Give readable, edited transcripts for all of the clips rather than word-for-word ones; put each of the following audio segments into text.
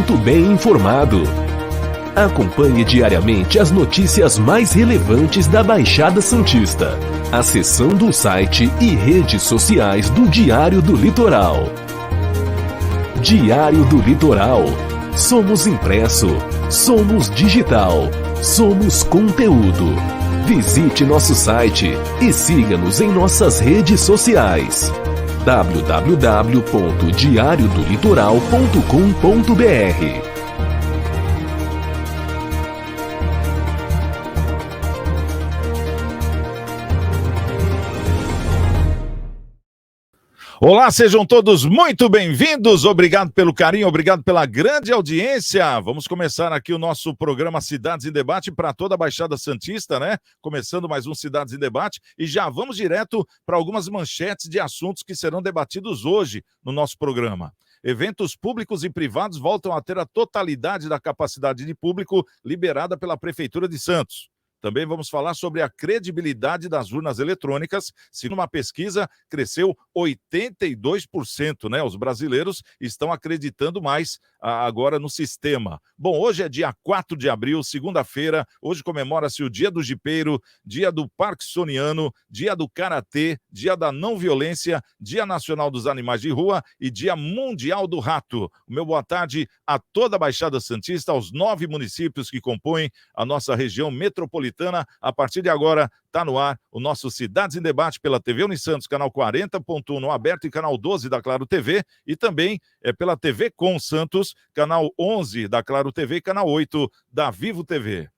muito bem informado. Acompanhe diariamente as notícias mais relevantes da Baixada Santista, acessando o site e redes sociais do Diário do Litoral. Diário do Litoral. Somos impresso, somos digital, somos conteúdo. Visite nosso site e siga-nos em nossas redes sociais. www.diariodolitoral.com.br. Olá, sejam todos muito bem-vindos, obrigado pelo carinho, obrigado pela grande audiência. Vamos começar aqui o nosso programa Cidades em Debate para toda a Baixada Santista, né? Começando mais um Cidades em Debate e já vamos direto para algumas manchetes de assuntos que serão debatidos hoje no nosso programa. Eventos públicos e privados voltam a ter a totalidade da capacidade de público liberada pela Prefeitura de Santos. Também vamos falar sobre a credibilidade das urnas eletrônicas. Se numa pesquisa cresceu 82%, né? Os brasileiros estão acreditando mais agora no sistema. Bom, hoje é dia 4 de abril, segunda-feira. Hoje comemora-se o Dia do Jipeiro, Dia do Parkinsoniano, Dia do Karatê, Dia da Não Violência, Dia Nacional dos Animais de Rua e Dia Mundial do Rato. O meu boa tarde a toda a Baixada Santista, aos 9 municípios que compõem a nossa região metropolitana. A partir de agora, está no ar o nosso Cidades em Debate pela TV Unisantos, canal 40.1 no aberto e canal 12 da Claro TV, e também pela TV Com Santos, canal 11 da Claro TV e canal 8 da Vivo TV.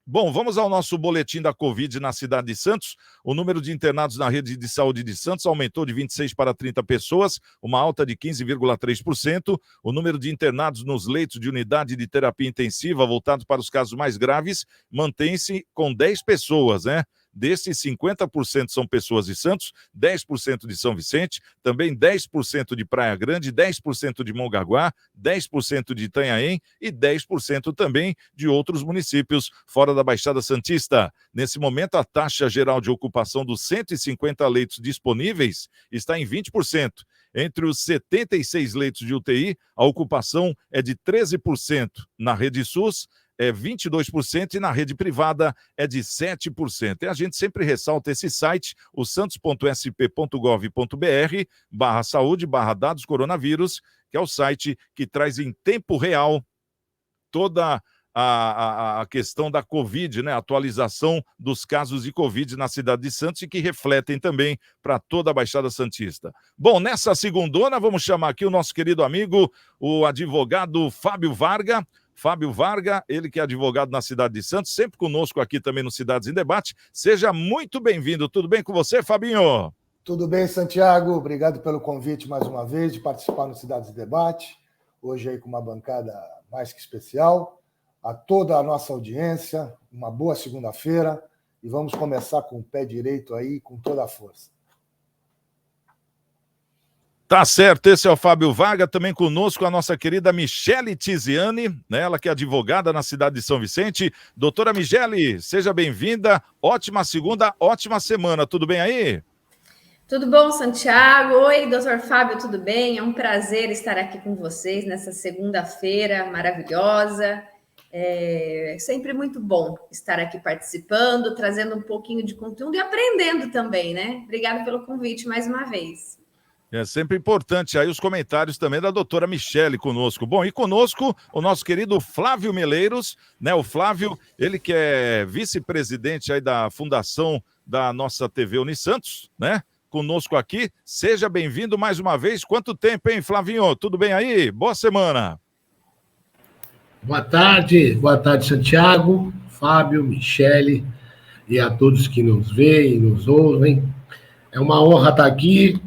Bom, vamos ao nosso boletim da Covid na cidade de Santos. O número de internados na rede de saúde de Santos aumentou de 26 para 30 pessoas, uma alta de 15,3%. O número de internados nos leitos de unidade de terapia intensiva voltados para os casos mais graves mantém-se com 10 pessoas, né? Desses, 50% são pessoas de Santos, 10% de São Vicente, também 10% de Praia Grande, 10% de Mongaguá, 10% de Itanhaém e 10% também de outros municípios fora da Baixada Santista. Nesse momento, a taxa geral de ocupação dos 150 leitos disponíveis está em 20%. Entre os 76 leitos de UTI, a ocupação é de 13%. Na rede SUS, é 22% e na rede privada é de 7%. E a gente sempre ressalta esse site, o santos.sp.gov.br/saúde/dados coronavírus, que é o site que traz em tempo real toda a questão da Covid, né? A atualização dos casos de Covid na cidade de Santos e que refletem também para toda a Baixada Santista. Bom, nessa segundona, vamos chamar aqui o nosso querido amigo, o advogado Fábio Varga. Fábio Varga, ele que é advogado na cidade de Santos, sempre conosco aqui também no Cidades em Debate. Seja muito bem-vindo. Tudo bem com você, Fabinho? Tudo bem, Santiago. Obrigado pelo convite mais uma vez de participar no Cidades em Debate. Hoje aí com uma bancada mais que especial. A toda a nossa audiência, uma boa segunda-feira. E vamos começar com o pé direito aí, com toda a força. Tá certo, esse é o Fábio Varga, também conosco a nossa querida Michele Tiziani, né, ela que é advogada na cidade de São Vicente. Doutora Michele, seja bem-vinda, ótima segunda, ótima semana, tudo bem aí? Tudo bom, Santiago? Oi, doutor Fábio, tudo bem? É um prazer estar aqui com vocês nessa segunda-feira maravilhosa. É sempre muito bom estar aqui participando, trazendo um pouquinho de conteúdo e aprendendo também, né? Obrigada pelo convite mais uma vez. É sempre importante aí os comentários também da doutora Michele conosco. Bom, e conosco o nosso querido Flávio Meleiros, né? O Flávio, ele que é vice-presidente aí da fundação da nossa TV Unisantos, né? Conosco aqui. Seja bem-vindo mais uma vez. Quanto tempo, hein, Flavinho? Tudo bem aí? Boa semana. Boa tarde, Santiago, Fábio, Michele e a todos que nos veem e nos ouvem. É uma honra estar aqui.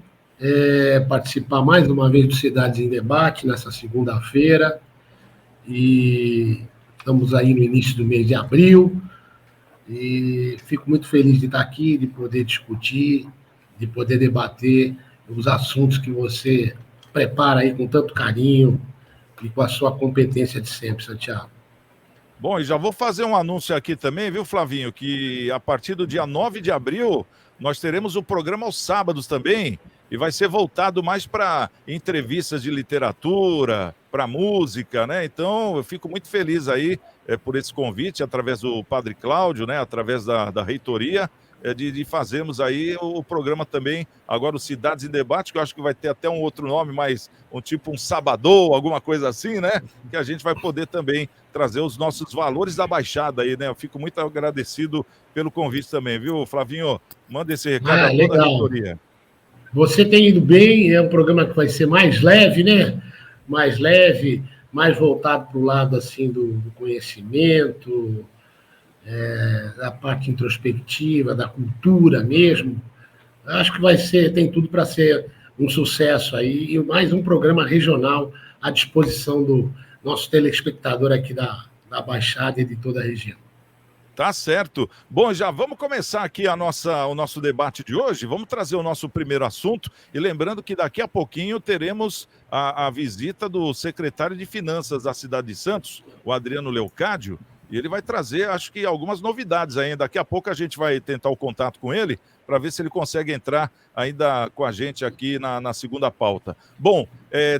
Participar mais uma vez do Cidades em Debate nessa segunda-feira e estamos aí no início do mês de abril e fico muito feliz de estar aqui, de poder discutir, de poder debater os assuntos que você prepara aí com tanto carinho e com a sua competência de sempre, Santiago. Bom, e já vou fazer um anúncio aqui também, viu, Flavinho, que a partir do dia 9 de abril nós teremos o programa aos sábados também, e vai ser voltado mais para entrevistas de literatura, para música, né? Então, eu fico muito feliz aí por esse convite, através do Padre Cláudio, né? Através da reitoria, de fazermos aí o programa também, agora o Cidades em Debate, que eu acho que vai ter até um outro nome, mas um sabadão, alguma coisa assim, né? Que a gente vai poder também trazer os nossos valores da Baixada aí, né? Eu fico muito agradecido pelo convite também, viu, Flavinho? Manda esse recado a toda legal. a reitoria. Você tem ido bem, é um programa que vai ser mais leve, né? Mais leve, mais voltado para o lado assim do conhecimento, da parte introspectiva, da cultura mesmo. Acho que tem tudo para ser um sucesso aí, e mais um programa regional à disposição do nosso telespectador aqui da Baixada e de toda a região. Tá certo. Bom, já vamos começar aqui o nosso debate de hoje. Vamos trazer o nosso primeiro assunto. E lembrando que daqui a pouquinho teremos a visita do secretário de Finanças da cidade de Santos, o Adriano Leocádio. E ele vai trazer, acho que, algumas novidades ainda. Daqui a pouco a gente vai tentar o contato com ele para ver se ele consegue entrar ainda com a gente aqui na segunda pauta. Bom,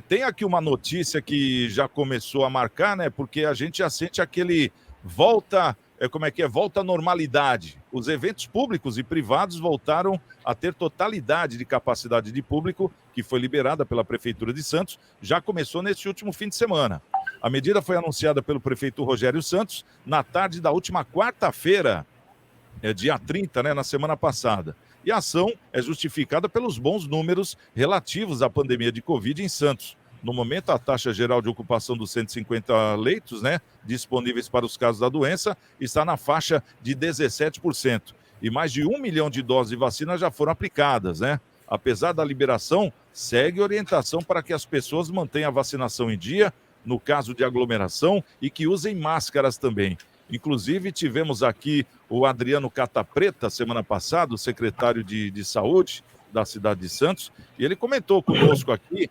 tem aqui uma notícia que já começou a marcar, né? Porque a gente já sente aquele volta à normalidade. Os eventos públicos e privados voltaram a ter totalidade de capacidade de público, que foi liberada pela Prefeitura de Santos, já começou nesse último fim de semana. A medida foi anunciada pelo prefeito Rogério Santos na tarde da última quarta-feira, dia 30, né, na semana passada. E a ação é justificada pelos bons números relativos à pandemia de Covid em Santos. No momento, a taxa geral de ocupação dos 150 leitos, né, disponíveis para os casos da doença, está na faixa de 17%. E mais de 1 milhão de doses de vacina já foram aplicadas, né? Apesar da liberação, segue orientação para que as pessoas mantenham a vacinação em dia, no caso de aglomeração, e que usem máscaras também. Inclusive, tivemos aqui o Adriano Catapreta, semana passada, o secretário de Saúde da cidade de Santos, e ele comentou conosco aqui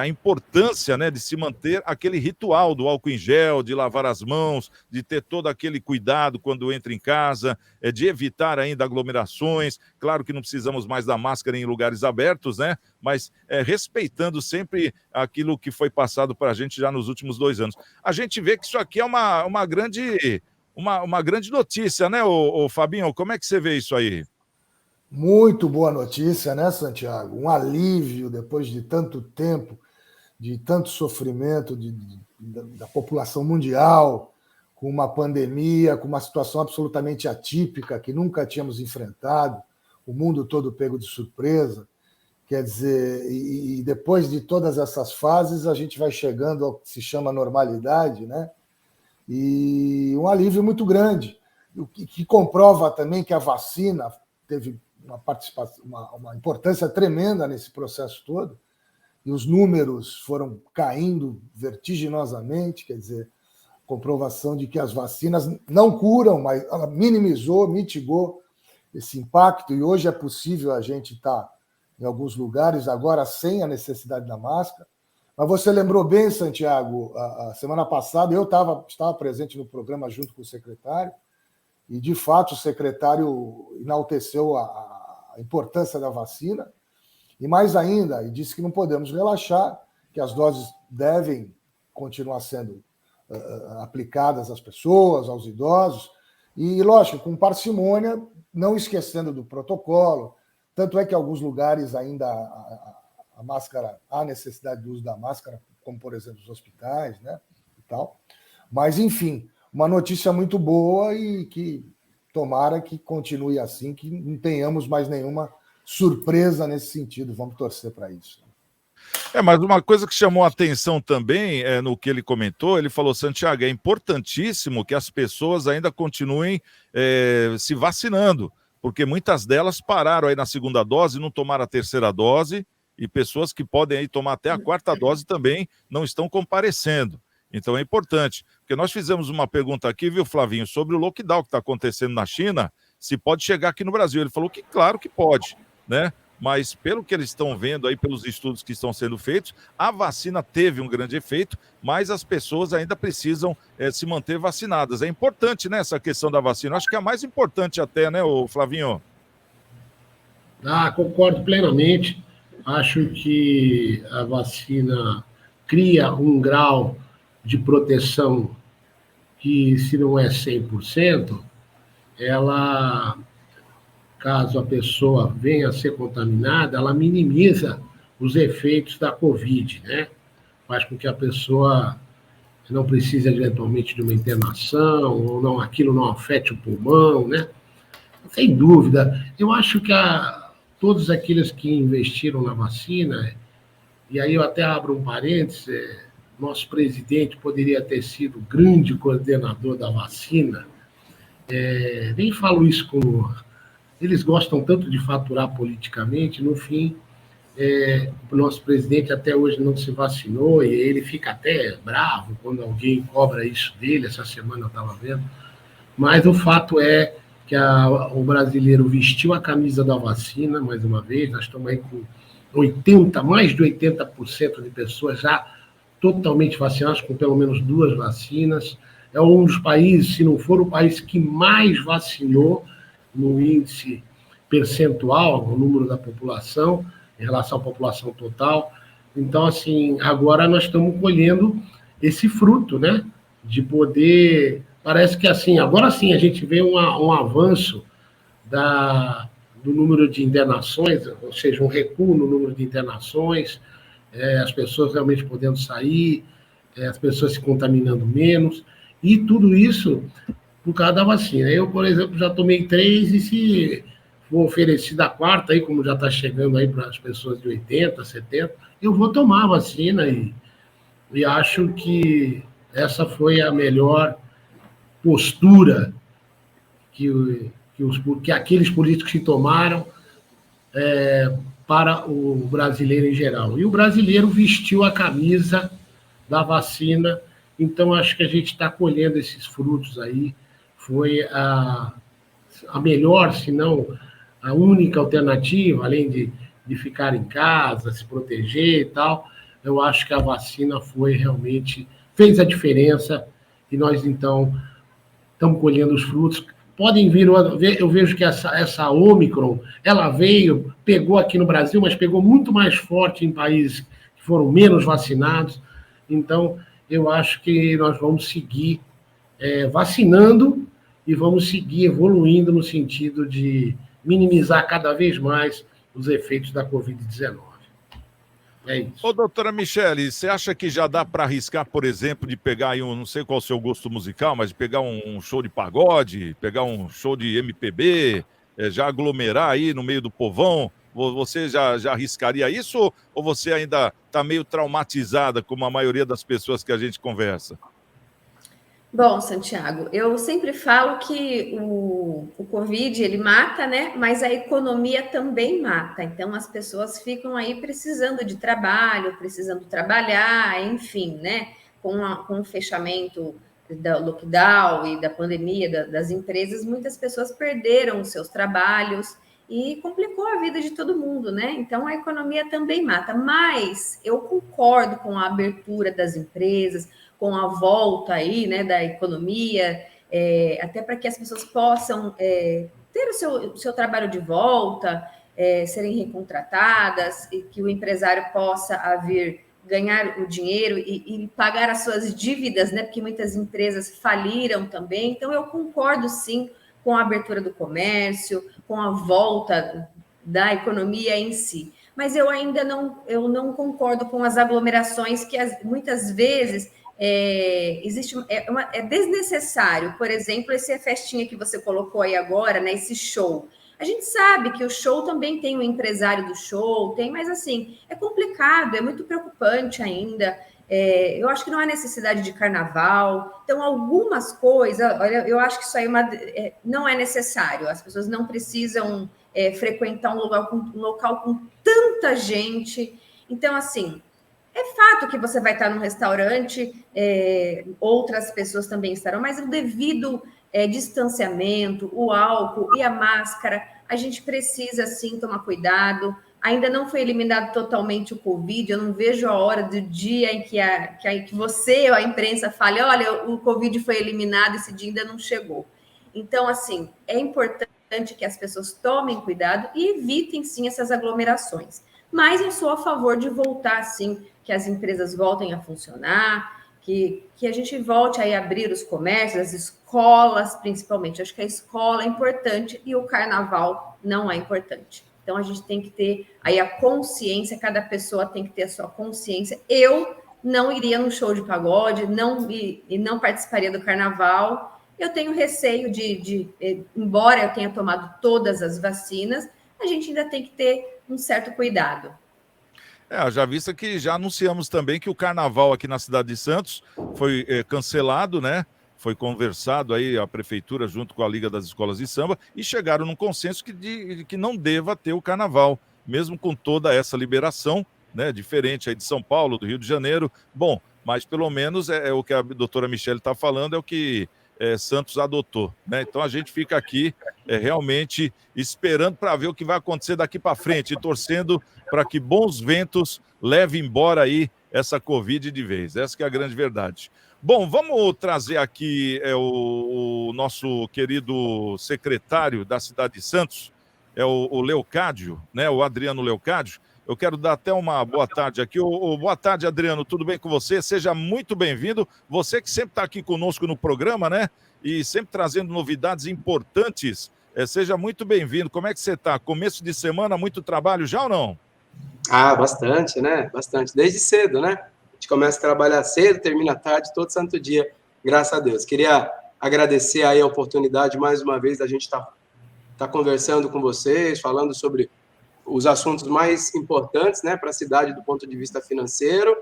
a importância, né, de se manter aquele ritual do álcool em gel, de lavar as mãos, de ter todo aquele cuidado quando entra em casa, de evitar ainda aglomerações. Claro que não precisamos mais da máscara em lugares abertos, né? Mas respeitando sempre aquilo que foi passado para a gente já nos últimos 2 anos. A gente vê que isso aqui é uma grande notícia, né, ô Fabinho? Como é que você vê isso aí? Muito boa notícia, né, Santiago? Um alívio depois de tanto tempo, de tanto sofrimento da população mundial, com uma pandemia, com uma situação absolutamente atípica que nunca tínhamos enfrentado, o mundo todo pego de surpresa. Quer dizer, e depois de todas essas fases, a gente vai chegando ao que se chama normalidade, né? E um alívio muito grande, o que comprova também que a vacina teve uma importância tremenda nesse processo todo, e os números foram caindo vertiginosamente, quer dizer, comprovação de que as vacinas não curam, mas ela mitigou esse impacto, e hoje é possível a gente estar em alguns lugares agora sem a necessidade da máscara. Mas você lembrou bem, Santiago, a semana passada eu estava presente no programa junto com o secretário, e, de fato, o secretário enalteceu a importância da vacina, e mais ainda, e disse que não podemos relaxar, que as doses devem continuar sendo aplicadas às pessoas, aos idosos, e, lógico, com parcimônia, não esquecendo do protocolo. Tanto é que em alguns lugares ainda a máscara, há necessidade do uso da máscara, como, por exemplo, os hospitais, né, e tal. Mas, enfim, uma notícia muito boa e que tomara que continue assim, que não tenhamos mais nenhuma surpresa nesse sentido. Vamos torcer para isso. Mas uma coisa que chamou a atenção também, no que ele comentou, ele falou, Santiago, é importantíssimo que as pessoas ainda continuem se vacinando, porque muitas delas pararam aí na segunda dose, não tomaram a terceira dose, e pessoas que podem aí tomar até a quarta dose também não estão comparecendo. Então é importante, porque nós fizemos uma pergunta aqui, viu, Flavinho, sobre o lockdown que está acontecendo na China, se pode chegar aqui no Brasil. Ele falou que claro que pode, né? Mas pelo que eles estão vendo aí, pelos estudos que estão sendo feitos, a vacina teve um grande efeito, mas as pessoas ainda precisam se manter vacinadas. É importante, né, essa questão da vacina. Acho que é a mais importante até, né, Flavinho? Concordo plenamente. Acho que a vacina cria um grau de proteção que, se não é 100%, ela, caso a pessoa venha a ser contaminada, ela minimiza os efeitos da Covid, né? Faz com que a pessoa não precise, eventualmente, de uma internação, ou não, aquilo não afete o pulmão, né? Sem dúvida. Eu acho que todos aqueles que investiram na vacina, e aí eu até abro um parênteses, nosso presidente poderia ter sido grande coordenador da vacina. Nem falo isso como... Eles gostam tanto de faturar politicamente, no fim, o nosso presidente até hoje não se vacinou, e ele fica até bravo quando alguém cobra isso dele. Essa semana eu estava vendo. Mas o fato é que o brasileiro vestiu a camisa da vacina, mais uma vez. Nós estamos aí com mais de 80% de pessoas já totalmente vacinadas, com pelo menos 2 vacinas. É um dos países, se não for o país que mais vacinou no índice percentual, no número da população, em relação à população total. Então, assim, agora nós estamos colhendo esse fruto, né? De poder... Parece que, assim, agora sim a gente vê um avanço do número de internações, ou seja, um recuo no número de internações, as pessoas realmente podendo sair, as pessoas se contaminando menos, e tudo isso por causa da vacina. Eu, por exemplo, já tomei 3, e se for oferecida a 4ª, aí, como já está chegando aí para as pessoas de 80, 70, eu vou tomar a vacina, e acho que essa foi a melhor postura que aqueles políticos que tomaram para o brasileiro em geral. E o brasileiro vestiu a camisa da vacina, então acho que a gente está colhendo esses frutos aí. Foi a melhor, se não a única alternativa, além de ficar em casa, se proteger e tal. Eu acho que a vacina fez a diferença, e nós, então, estamos colhendo os frutos. Podem vir, eu vejo que essa Ômicron, ela pegou aqui no Brasil, mas pegou muito mais forte em países que foram menos vacinados. Então, eu acho que nós vamos seguir vacinando, e vamos seguir evoluindo no sentido de minimizar cada vez mais os efeitos da Covid-19. É isso. Ô, doutora Michele, você acha que já dá para arriscar, por exemplo, de pegar aí não sei qual é o seu gosto musical, mas de pegar um show de pagode, pegar um show de MPB, já aglomerar aí no meio do povão? Você já arriscaria isso, ou você ainda está meio traumatizada, como a maioria das pessoas que a gente conversa? Bom, Santiago, eu sempre falo que o Covid, ele mata, né? Mas a economia também mata. Então, as pessoas ficam aí precisando de trabalho, precisando trabalhar, enfim, né? Com o fechamento do lockdown e da pandemia das empresas, muitas pessoas perderam os seus trabalhos e complicou a vida de todo mundo, né? Então, a economia também mata. Mas eu concordo com a abertura das empresas, com a volta aí, né, da economia, até para que as pessoas possam ter o seu trabalho de volta, serem recontratadas, e que o empresário possa vir ganhar o dinheiro e pagar as suas dívidas, né, porque muitas empresas faliram também. Então, eu concordo, sim, com a abertura do comércio, com a volta da economia em si. Mas eu ainda não concordo com as aglomerações que muitas vezes... é desnecessário. Por exemplo, essa festinha que você colocou aí agora, né, esse show. A gente sabe que o show também tem o empresário do show, mas assim, é complicado, é muito preocupante ainda. Eu acho que não há necessidade de carnaval. Então, algumas coisas, olha, eu acho que isso aí não é necessário. As pessoas não precisam frequentar um local com tanta gente. Então, assim, é fato que você vai estar num restaurante, outras pessoas também estarão, mas o devido distanciamento, o álcool e a máscara, a gente precisa, sim, tomar cuidado. Ainda não foi eliminado totalmente o Covid, eu não vejo a hora do dia em que você ou a imprensa fale, olha, o Covid foi eliminado, esse dia ainda não chegou. Então, assim, é importante que as pessoas tomem cuidado e evitem, sim, essas aglomerações. Mas eu sou a favor de voltar, sim, que as empresas voltem a funcionar, que a gente volte aí a abrir os comércios, as escolas, principalmente. Acho que a escola é importante e o carnaval não é importante. Então, a gente tem que ter aí a consciência, cada pessoa tem que ter a sua consciência. Eu não iria no show de pagode, não participaria do carnaval. Eu tenho receio embora eu tenha tomado todas as vacinas, a gente ainda tem que ter um certo cuidado. Já visto que já anunciamos também que o carnaval aqui na cidade de Santos foi cancelado, né? Foi conversado aí a prefeitura junto com a Liga das Escolas de Samba e chegaram num consenso que não deva ter o carnaval, mesmo com toda essa liberação, né? Diferente aí de São Paulo, do Rio de Janeiro. Bom, mas pelo menos é o que a doutora Michele está falando, é o que Santos adotou, né? Então a gente fica aqui realmente esperando para ver o que vai acontecer daqui para frente e torcendo para que bons ventos levem embora aí essa Covid de vez. Essa que é a grande verdade. Bom, vamos trazer aqui o nosso querido secretário da cidade de Santos, o Leocádio, né? O Adriano Leocádio. Eu quero dar até uma boa tarde aqui. Boa tarde, Adriano, tudo bem com você? Seja muito bem-vindo. Você que sempre está aqui conosco no programa, né? E sempre trazendo novidades importantes. Seja muito bem-vindo. Como é que você está? Começo de semana, muito trabalho já ou não? Bastante, né? Bastante. Desde cedo, né? A gente começa a trabalhar cedo, termina tarde, todo santo dia, graças a Deus. Queria agradecer aí a oportunidade, mais uma vez, da gente tá conversando com vocês, falando sobre os assuntos mais importantes, né, para a cidade do ponto de vista financeiro.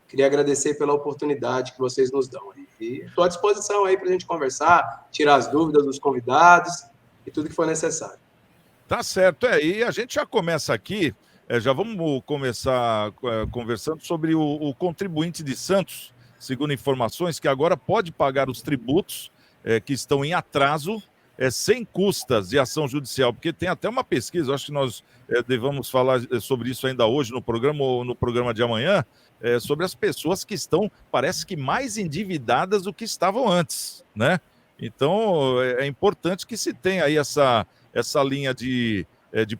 Queria agradecer pela oportunidade que vocês nos dão. E estou à disposição aí para a gente conversar, tirar as dúvidas dos convidados e tudo que for necessário. Tá certo, e a gente já começa aqui, já vamos começar conversando sobre o contribuinte de Santos, segundo informações, que agora pode pagar os tributos que estão em atraso, sem custas de ação judicial, porque tem até uma pesquisa, acho que nós devemos falar sobre isso ainda hoje no programa ou no programa de amanhã, sobre as pessoas que estão, parece que mais endividadas do que estavam antes, né? Então, é importante que se tenha aí essa linha de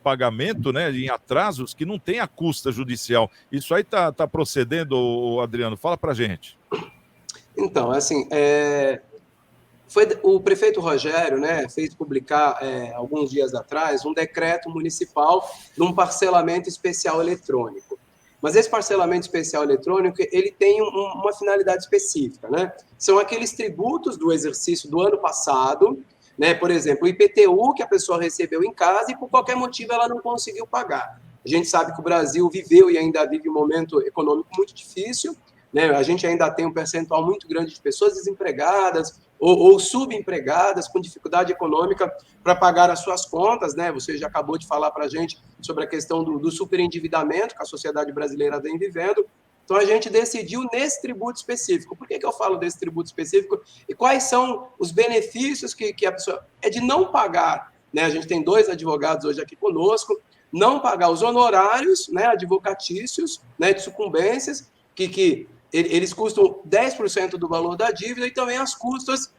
pagamento, né, em atrasos, que não tenha custa judicial. Isso aí tá procedendo, Adriano? Fala pra gente. Então, assim, foi o prefeito Rogério, né, fez publicar alguns dias atrás um decreto municipal de um parcelamento especial eletrônico. Mas esse parcelamento especial eletrônico, ele tem uma finalidade específica, né? São aqueles tributos do exercício do ano passado, né? Por exemplo, o IPTU que a pessoa recebeu em casa e por qualquer motivo ela não conseguiu pagar. A gente sabe que o Brasil viveu e ainda vive um momento econômico muito difícil, né? A gente ainda tem um percentual muito grande de pessoas desempregadas ou subempregadas com dificuldade econômica para pagar as suas contas, né? Você já acabou de falar para a gente sobre a questão do superendividamento que a sociedade brasileira vem vivendo. Então, a gente decidiu nesse tributo específico. Por que eu falo desse tributo específico? E quais são os benefícios que a pessoa... É de não pagar, né? A gente tem 2 advogados hoje aqui conosco, não pagar os honorários, né, advocatícios, né, de sucumbências, que eles custam 10% do valor da dívida, e também as custas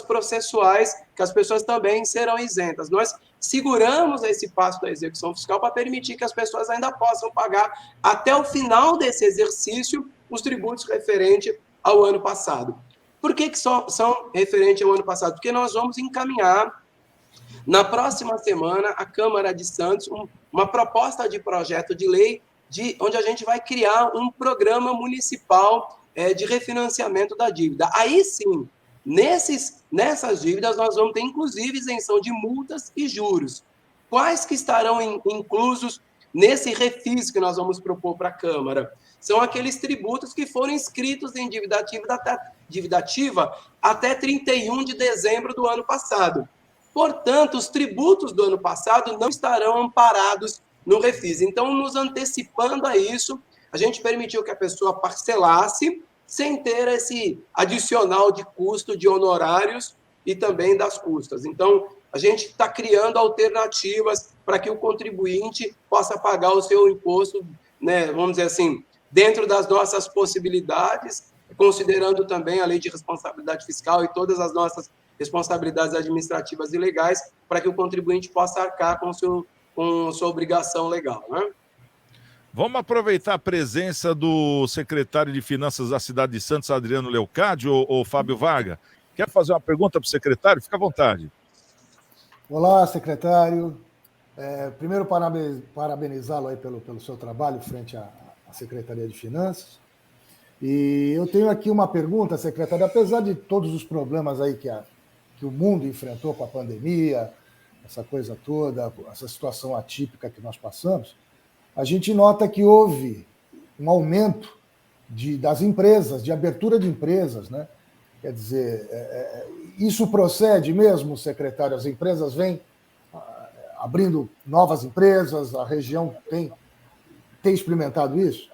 processuais, que as pessoas também serão isentas. Nós seguramos esse passo da execução fiscal para permitir que as pessoas ainda possam pagar, até o final desse exercício, os tributos referentes ao ano passado. Por que só são referentes ao ano passado? Porque nós vamos encaminhar, na próxima semana, a Câmara de Santos, uma proposta de projeto de lei onde a gente vai criar um programa municipal de refinanciamento da dívida. Aí sim, nessas dívidas nós vamos ter inclusive isenção de multas e juros. Quais que estarão inclusos nesse refis que nós vamos propor para a Câmara? São aqueles tributos que foram inscritos em dívida ativa até 31 de dezembro do ano passado. Portanto, os tributos do ano passado não estarão amparados no refis. Então, nos antecipando a isso, a gente permitiu que a pessoa parcelasse sem ter esse adicional de custo de honorários e também das custas. Então, a gente está criando alternativas para que o contribuinte possa pagar o seu imposto, né, vamos dizer assim, dentro das nossas possibilidades, considerando também a lei de responsabilidade fiscal e todas as nossas responsabilidades administrativas e legais, para que o contribuinte possa arcar com sua obrigação legal, né? Vamos aproveitar a presença do secretário de Finanças da cidade de Santos, Adriano Leocádio, ou Fábio Varga. Quer fazer uma pergunta para o secretário? Fica à vontade. Olá, secretário. Primeiro, parabenizá-lo aí pelo seu trabalho frente à Secretaria de Finanças. E eu tenho aqui uma pergunta, secretário. Apesar de todos os problemas aí que o mundo enfrentou com a pandemia, essa coisa toda, essa situação atípica que nós passamos, a gente nota que houve um aumento das empresas, de abertura de empresas, né? Quer dizer, isso procede mesmo, secretário? As empresas vêm abrindo novas empresas, a região tem experimentado isso?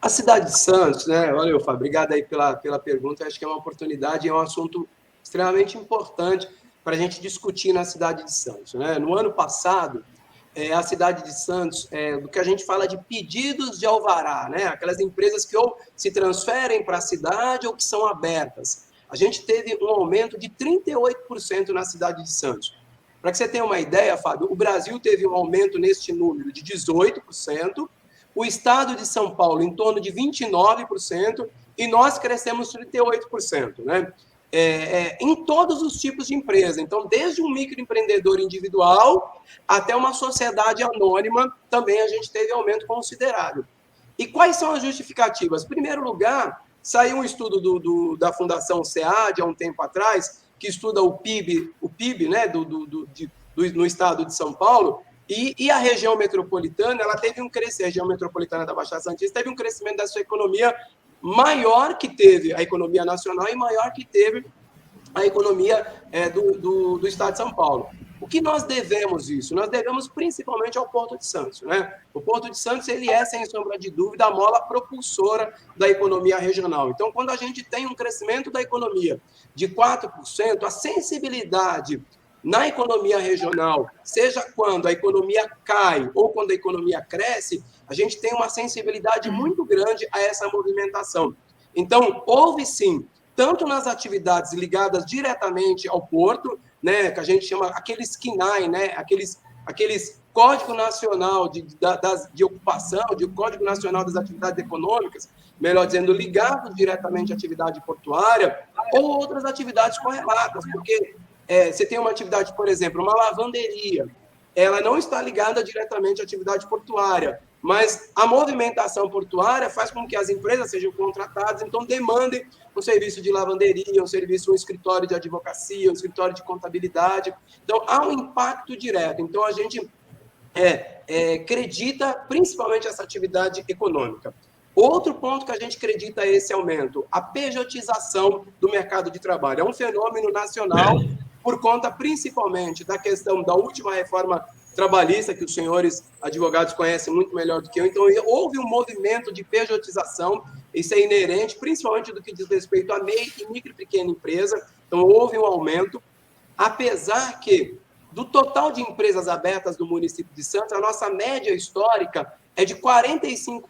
A cidade de Santos, né? Valeu, Fábio, obrigado aí pela pergunta. Eu acho que é uma oportunidade, é um assunto extremamente importante para a gente discutir na cidade de Santos, né? No ano passado, a cidade de Santos, do que a gente fala de pedidos de alvará, né? Aquelas empresas que ou se transferem para a cidade ou que são abertas. A gente teve um aumento de 38% na cidade de Santos. Para que você tenha uma ideia, Fábio, o Brasil teve um aumento neste número de 18%, o estado de São Paulo em torno de 29%, e nós crescemos 38%, né? Em todos os tipos de empresa. Então, desde um microempreendedor individual até uma sociedade anônima, também a gente teve aumento considerável. E quais são as justificativas? Em primeiro lugar, saiu um estudo da Fundação SEAD há um tempo atrás, que estuda o PIB, né, no estado de São Paulo, e a região metropolitana, ela teve a região metropolitana da Baixada Santista teve um crescimento da sua economia maior que teve a economia nacional e maior que teve a economia do estado de São Paulo. O que nós devemos isso? Nós devemos principalmente ao Porto de Santos, né? O Porto de Santos, ele é, sem sombra de dúvida, a mola propulsora da economia regional. Então, quando a gente tem um crescimento da economia de 4%, a sensibilidade na economia regional, seja quando a economia cai ou quando a economia cresce, a gente tem uma sensibilidade muito grande a essa movimentação. Então, houve sim, tanto nas atividades ligadas diretamente ao porto, né, que a gente chama aqueles CNAE, né, aqueles Código Nacional de Ocupação, de Código Nacional das Atividades Econômicas, melhor dizendo, ligados diretamente à atividade portuária, ou outras atividades correlatas, porque você tem uma atividade, por exemplo, uma lavanderia, ela não está ligada diretamente à atividade portuária, mas a movimentação portuária faz com que as empresas sejam contratadas, então demandem um serviço de lavanderia, um escritório de advocacia, um escritório de contabilidade. Então, há um impacto direto. Então, a gente acredita principalmente essa atividade econômica. Outro ponto que a gente acredita é esse aumento, a pejotização do mercado de trabalho. É um fenômeno nacional por conta principalmente da questão da última reforma trabalhista, que os senhores advogados conhecem muito melhor do que eu. Então, houve um movimento de pejotização, isso é inerente, principalmente do que diz respeito a MEI e micro e pequena empresa. Então, houve um aumento, apesar que, do total de empresas abertas do município de Santos, a nossa média histórica é de 45%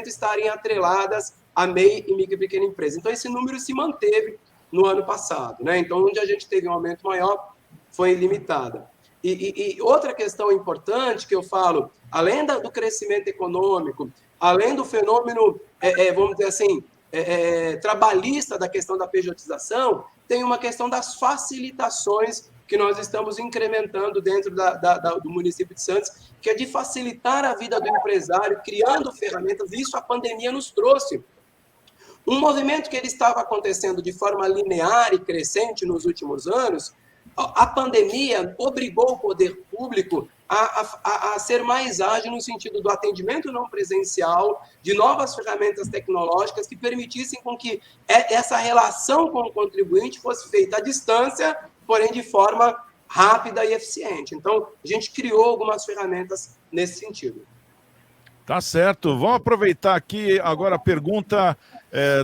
estarem atreladas a MEI e micro e pequena empresa. Então, esse número se manteve no ano passado, né? Então, onde a gente teve um aumento maior, foi limitada. E outra questão importante que eu falo, além do crescimento econômico, além do fenômeno, vamos dizer assim, trabalhista da questão da pejotização, tem uma questão das facilitações que nós estamos incrementando dentro do município de Santos, que é de facilitar a vida do empresário, criando ferramentas. Isso a pandemia nos trouxe. Um movimento que ele estava acontecendo de forma linear e crescente nos últimos anos, a pandemia obrigou o poder público a ser mais ágil no sentido do atendimento não presencial, de novas ferramentas tecnológicas que permitissem com que essa relação com o contribuinte fosse feita à distância, porém de forma rápida e eficiente. Então, a gente criou algumas ferramentas nesse sentido. Tá certo. Vamos aproveitar aqui agora a pergunta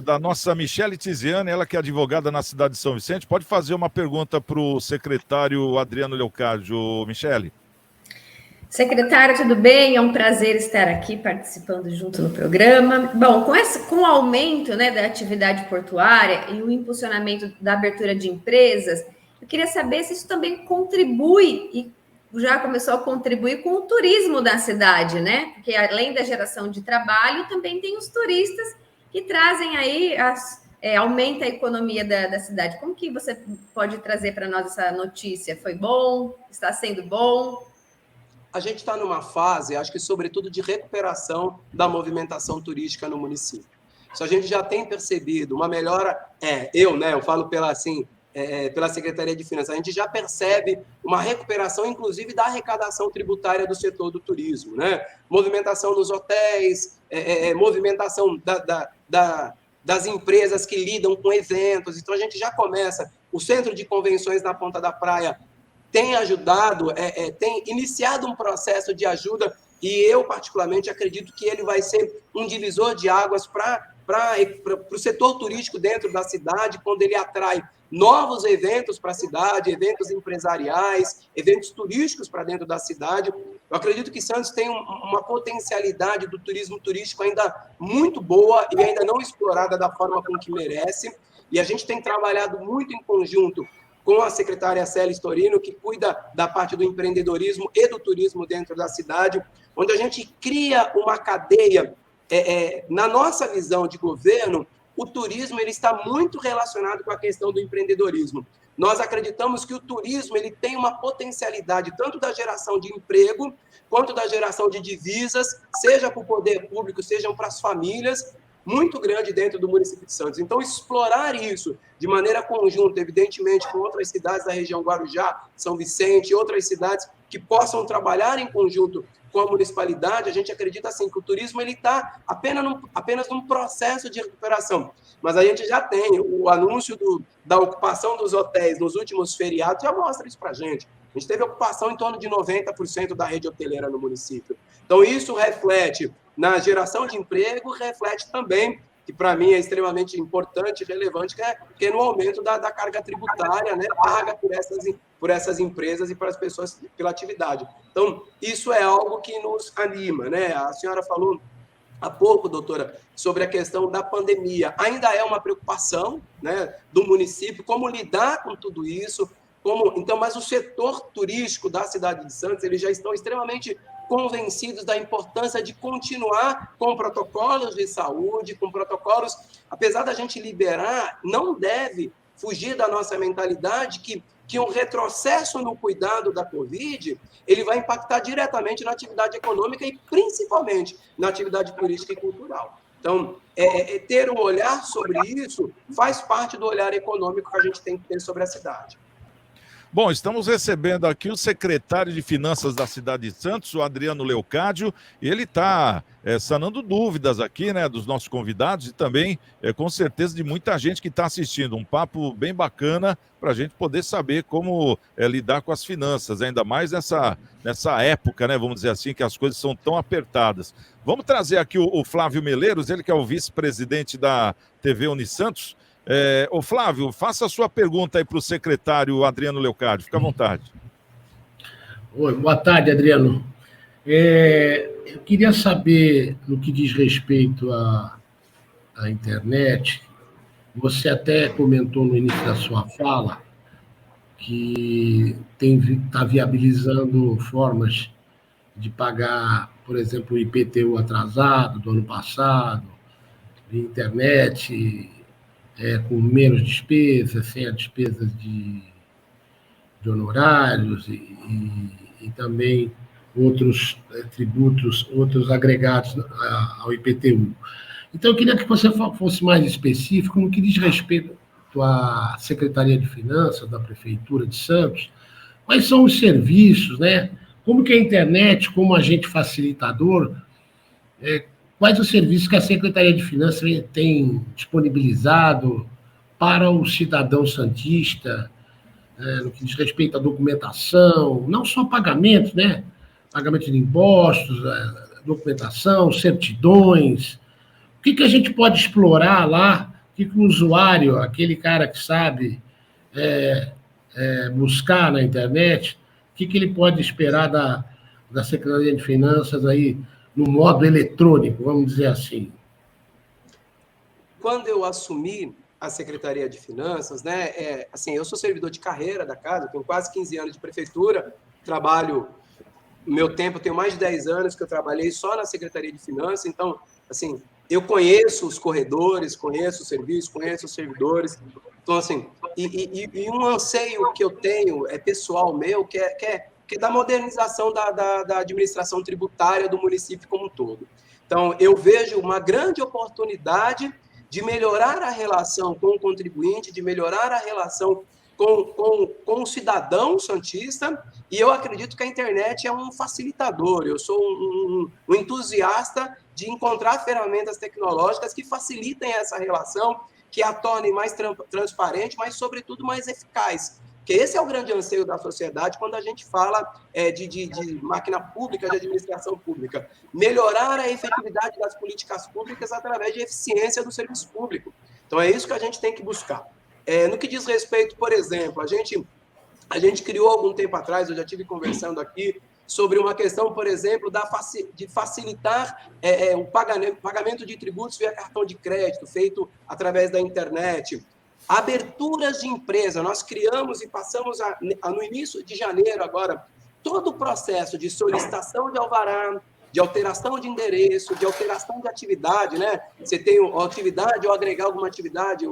da nossa Michele Tiziane, ela que é advogada na cidade de São Vicente. Pode fazer uma pergunta para o secretário Adriano Leocádio, Michele. Secretário, tudo bem? É um prazer estar aqui participando junto no programa. Bom, com o aumento, né, da atividade portuária e o impulsionamento da abertura de empresas, eu queria saber se isso também contribui já começou a contribuir com o turismo da cidade, né? Porque além da geração de trabalho, também tem os turistas que trazem aí, aumenta a economia da cidade. Como que você pode trazer para nós essa notícia? Foi bom? Está sendo bom? A gente está numa fase, acho que sobretudo de recuperação da movimentação turística no município. Isso a gente já tem percebido uma melhora, eu falo pela Secretaria de Finanças, a gente já percebe uma recuperação, inclusive, da arrecadação tributária do setor do turismo, né? Movimentação nos hotéis, movimentação das empresas que lidam com eventos. Então, a gente já começa. O Centro de Convenções na Ponta da Praia tem ajudado, tem iniciado um processo de ajuda, e eu, particularmente, acredito que ele vai ser um divisor de águas para o setor turístico dentro da cidade, quando ele atrai novos eventos para a cidade, eventos empresariais, eventos turísticos para dentro da cidade. Eu acredito que Santos tem uma potencialidade do turismo turístico ainda muito boa e ainda não explorada da forma com que merece, e a gente tem trabalhado muito em conjunto com a secretária Célia Storino, que cuida da parte do empreendedorismo e do turismo dentro da cidade, onde a gente cria uma cadeia. Na nossa visão de governo, o turismo ele está muito relacionado com a questão do empreendedorismo. Nós acreditamos que o turismo ele tem uma potencialidade tanto da geração de emprego, quanto da geração de divisas, seja para o poder público, sejam para as famílias, muito grande dentro do município de Santos. Então, explorar isso de maneira conjunta, evidentemente, com outras cidades da região Guarujá, São Vicente e outras cidades que possam trabalhar em conjunto com a municipalidade, a gente acredita assim, que o turismo está apenas num processo de recuperação. Mas a gente já tem o anúncio da ocupação dos hotéis nos últimos feriados, já mostra isso para a gente. A gente teve ocupação em torno de 90% da rede hoteleira no município. Então, isso reflete na geração de emprego, reflete também, que para mim é extremamente importante e relevante, que é no aumento da carga tributária, né, paga por essas empresas e para as pessoas pela atividade. Então, isso é algo que nos anima, né? A senhora falou há pouco, doutora, sobre a questão da pandemia. Ainda é uma preocupação, né, do município, como lidar com tudo isso, mas o setor turístico da cidade de Santos, eles já estão extremamente convencidos da importância de continuar com protocolos de saúde, com protocolos, apesar da gente liberar, não deve fugir da nossa mentalidade que um retrocesso no cuidado da Covid, ele vai impactar diretamente na atividade econômica e principalmente na atividade turística e cultural. Então, ter um olhar sobre isso faz parte do olhar econômico que a gente tem que ter sobre a cidade. Bom, estamos recebendo aqui o secretário de Finanças da cidade de Santos, o Adriano Leocádio, e ele está sanando dúvidas aqui, né, dos nossos convidados e também, com certeza, de muita gente que está assistindo. Um papo bem bacana para a gente poder saber como lidar com as finanças, ainda mais nessa época, né, vamos dizer assim, que as coisas são tão apertadas. Vamos trazer aqui o Flávio Meleiros, ele que é o vice-presidente da TV Unisantos. Ô Flávio, faça a sua pergunta aí para o secretário Adriano Leocádio, fica à vontade. Oi, boa tarde, Adriano. Eu queria saber, no que diz respeito à internet, você até comentou no início da sua fala que está viabilizando formas de pagar, por exemplo, o IPTU atrasado do ano passado, de internet, com menos despesas, sem a despesa de honorários e também outros tributos, outros agregados ao IPTU. Então, eu queria que você fosse mais específico no que diz respeito à Secretaria de Finanças da Prefeitura de Santos, quais são os serviços, né? Como que a internet, como agente facilitador, quais os serviços que a Secretaria de Finanças tem disponibilizado para o cidadão santista, no que diz respeito à documentação, não só pagamentos, né? Pagamento de impostos, documentação, certidões. O que a gente pode explorar lá? O que o usuário, aquele cara que sabe buscar na internet, o que ele pode esperar da Secretaria de Finanças aí, no modo eletrônico, vamos dizer assim? Quando eu assumi a Secretaria de Finanças, né, assim, eu sou servidor de carreira da casa, tenho quase 15 anos de prefeitura, trabalho, meu tempo, eu tenho mais de 10 anos que eu trabalhei só na Secretaria de Finanças, então, assim, eu conheço os corredores, conheço o serviço, conheço os servidores. Então, assim, e um anseio que eu tenho, pessoal meu, que é da modernização da administração tributária do município como um todo. Então, eu vejo uma grande oportunidade de melhorar a relação com o contribuinte, de melhorar a relação com o cidadão santista, e eu acredito que a internet é um facilitador. Eu sou um entusiasta de encontrar ferramentas tecnológicas que facilitem essa relação, que a tornem mais transparente, mas, sobretudo, mais eficaz. Porque esse é o grande anseio da sociedade quando a gente fala de máquina pública, de administração pública. Melhorar a efetividade das políticas públicas através de eficiência do serviço público. Então, é isso que a gente tem que buscar. No que diz respeito, por exemplo, a gente criou algum tempo atrás, eu já estive conversando aqui, sobre uma questão, por exemplo, de facilitar o pagamento de tributos via cartão de crédito, feito através da internet. Aberturas de empresa, nós criamos e passamos no início de janeiro agora, todo o processo de solicitação de alvará, de alteração de endereço, de alteração de atividade, né? Você tem uma atividade ou agregar alguma atividade,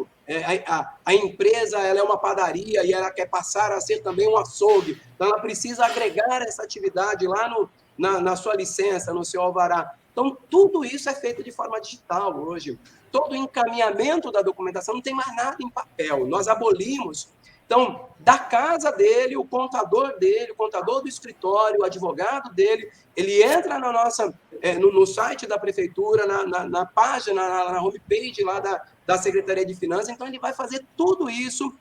a empresa ela é uma padaria e ela quer passar a ser também um açougue, então ela precisa agregar essa atividade lá na sua licença, no seu alvará. Então, tudo isso é feito de forma digital hoje. Todo o encaminhamento da documentação não tem mais nada em papel. Nós abolimos. Então, da casa dele, o contador do escritório, o advogado dele, ele entra no site da prefeitura, na página, na homepage lá da Secretaria de Finanças. Então, ele vai fazer tudo isso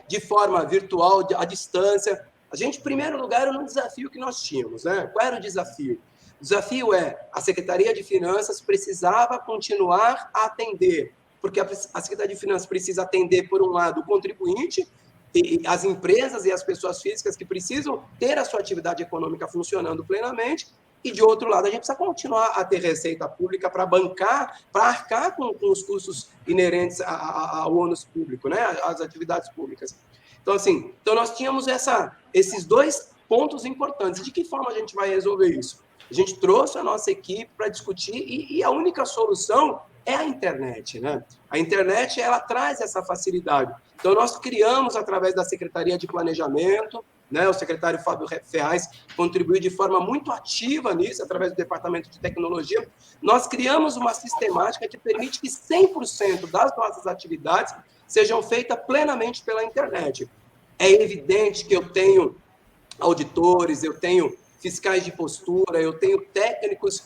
de forma virtual, à distância. A gente, em primeiro lugar, era um desafio que nós tínhamos, né? Qual era o desafio? O desafio a Secretaria de Finanças precisava continuar a atender, porque a Secretaria de Finanças precisa atender, por um lado, o contribuinte, e as empresas e as pessoas físicas que precisam ter a sua atividade econômica funcionando plenamente, e, de outro lado, a gente precisa continuar a ter receita pública para bancar, para arcar com os custos inerentes ao ônus público, né? Às atividades públicas. Então, assim, nós tínhamos esses dois pontos importantes. De que forma a gente vai resolver isso? A gente trouxe a nossa equipe para discutir e a única solução é a internet, né? A internet, ela traz essa facilidade. Então, nós criamos, através da Secretaria de Planejamento, né, o secretário Fábio Ferraz contribuiu de forma muito ativa nisso, através do Departamento de Tecnologia, nós criamos uma sistemática que permite que 100% das nossas atividades sejam feitas plenamente pela internet. É evidente que eu tenho auditores, eu tenho fiscais de postura, eu tenho técnicos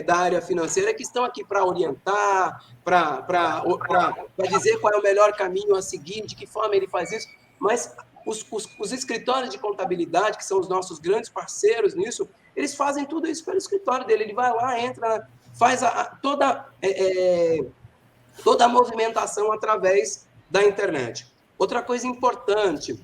da área financeira que estão aqui para orientar, para dizer qual é o melhor caminho a seguir, de que forma ele faz isso, mas os escritórios de contabilidade, que são os nossos grandes parceiros nisso, eles fazem tudo isso pelo escritório dele, ele vai lá, entra, faz toda a movimentação através da internet. Outra coisa importante,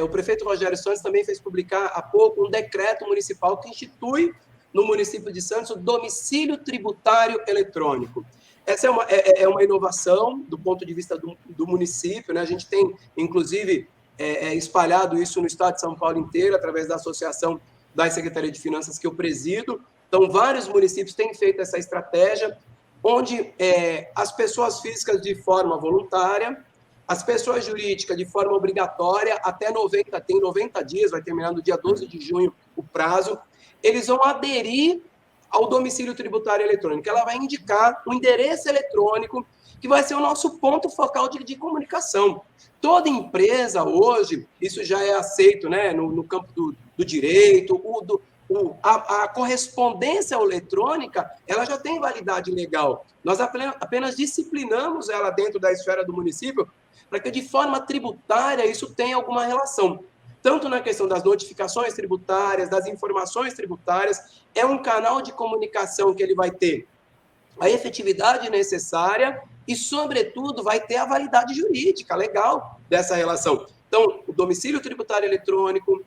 o prefeito Rogério Santos também fez publicar há pouco um decreto municipal que institui no município de Santos o domicílio tributário eletrônico. Essa é uma inovação do ponto de vista do município, né? A gente tem, inclusive, espalhado isso no estado de São Paulo inteiro, através da Associação da Secretaria de Finanças que eu presido. Então, vários municípios têm feito essa estratégia, onde as pessoas físicas de forma voluntária, as pessoas jurídicas de forma obrigatória, até 90 dias, vai terminar no dia 12 de junho o prazo, eles vão aderir ao domicílio tributário eletrônico. Ela vai indicar um endereço eletrônico que vai ser o nosso ponto focal de comunicação. Toda empresa hoje, isso já é aceito, né, no campo do direito, a correspondência eletrônica, ela já tem validade legal. Nós apenas disciplinamos ela dentro da esfera do município para que, de forma tributária, isso tenha alguma relação. Tanto na questão das notificações tributárias, das informações tributárias, é um canal de comunicação que ele vai ter a efetividade necessária e, sobretudo, vai ter a validade jurídica legal dessa relação. Então, o domicílio tributário eletrônico,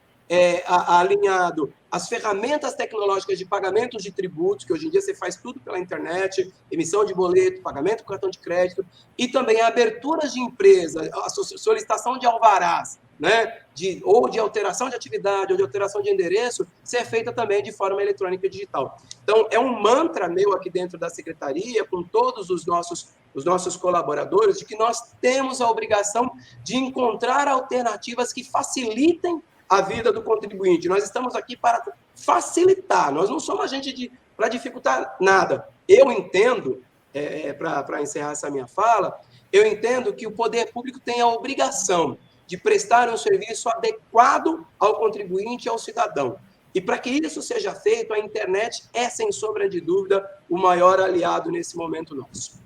alinhado às ferramentas tecnológicas de pagamentos de tributos, que hoje em dia você faz tudo pela internet, emissão de boleto, pagamento com cartão de crédito, e também aberturas de empresa, a solicitação de alvarás, né, ou de alteração de atividade, ou de alteração de endereço, ser feita também de forma eletrônica e digital. Então, é um mantra meu aqui dentro da Secretaria, com todos os nossos colaboradores, de que nós temos a obrigação de encontrar alternativas que facilitem a vida do contribuinte. Nós estamos aqui para facilitar, nós não somos agente para dificultar nada. Eu entendo, para encerrar essa minha fala, eu entendo que o poder público tem a obrigação de prestar um serviço adequado ao contribuinte e ao cidadão. E para que isso seja feito, a internet é, sem sombra de dúvida, o maior aliado nesse momento nosso.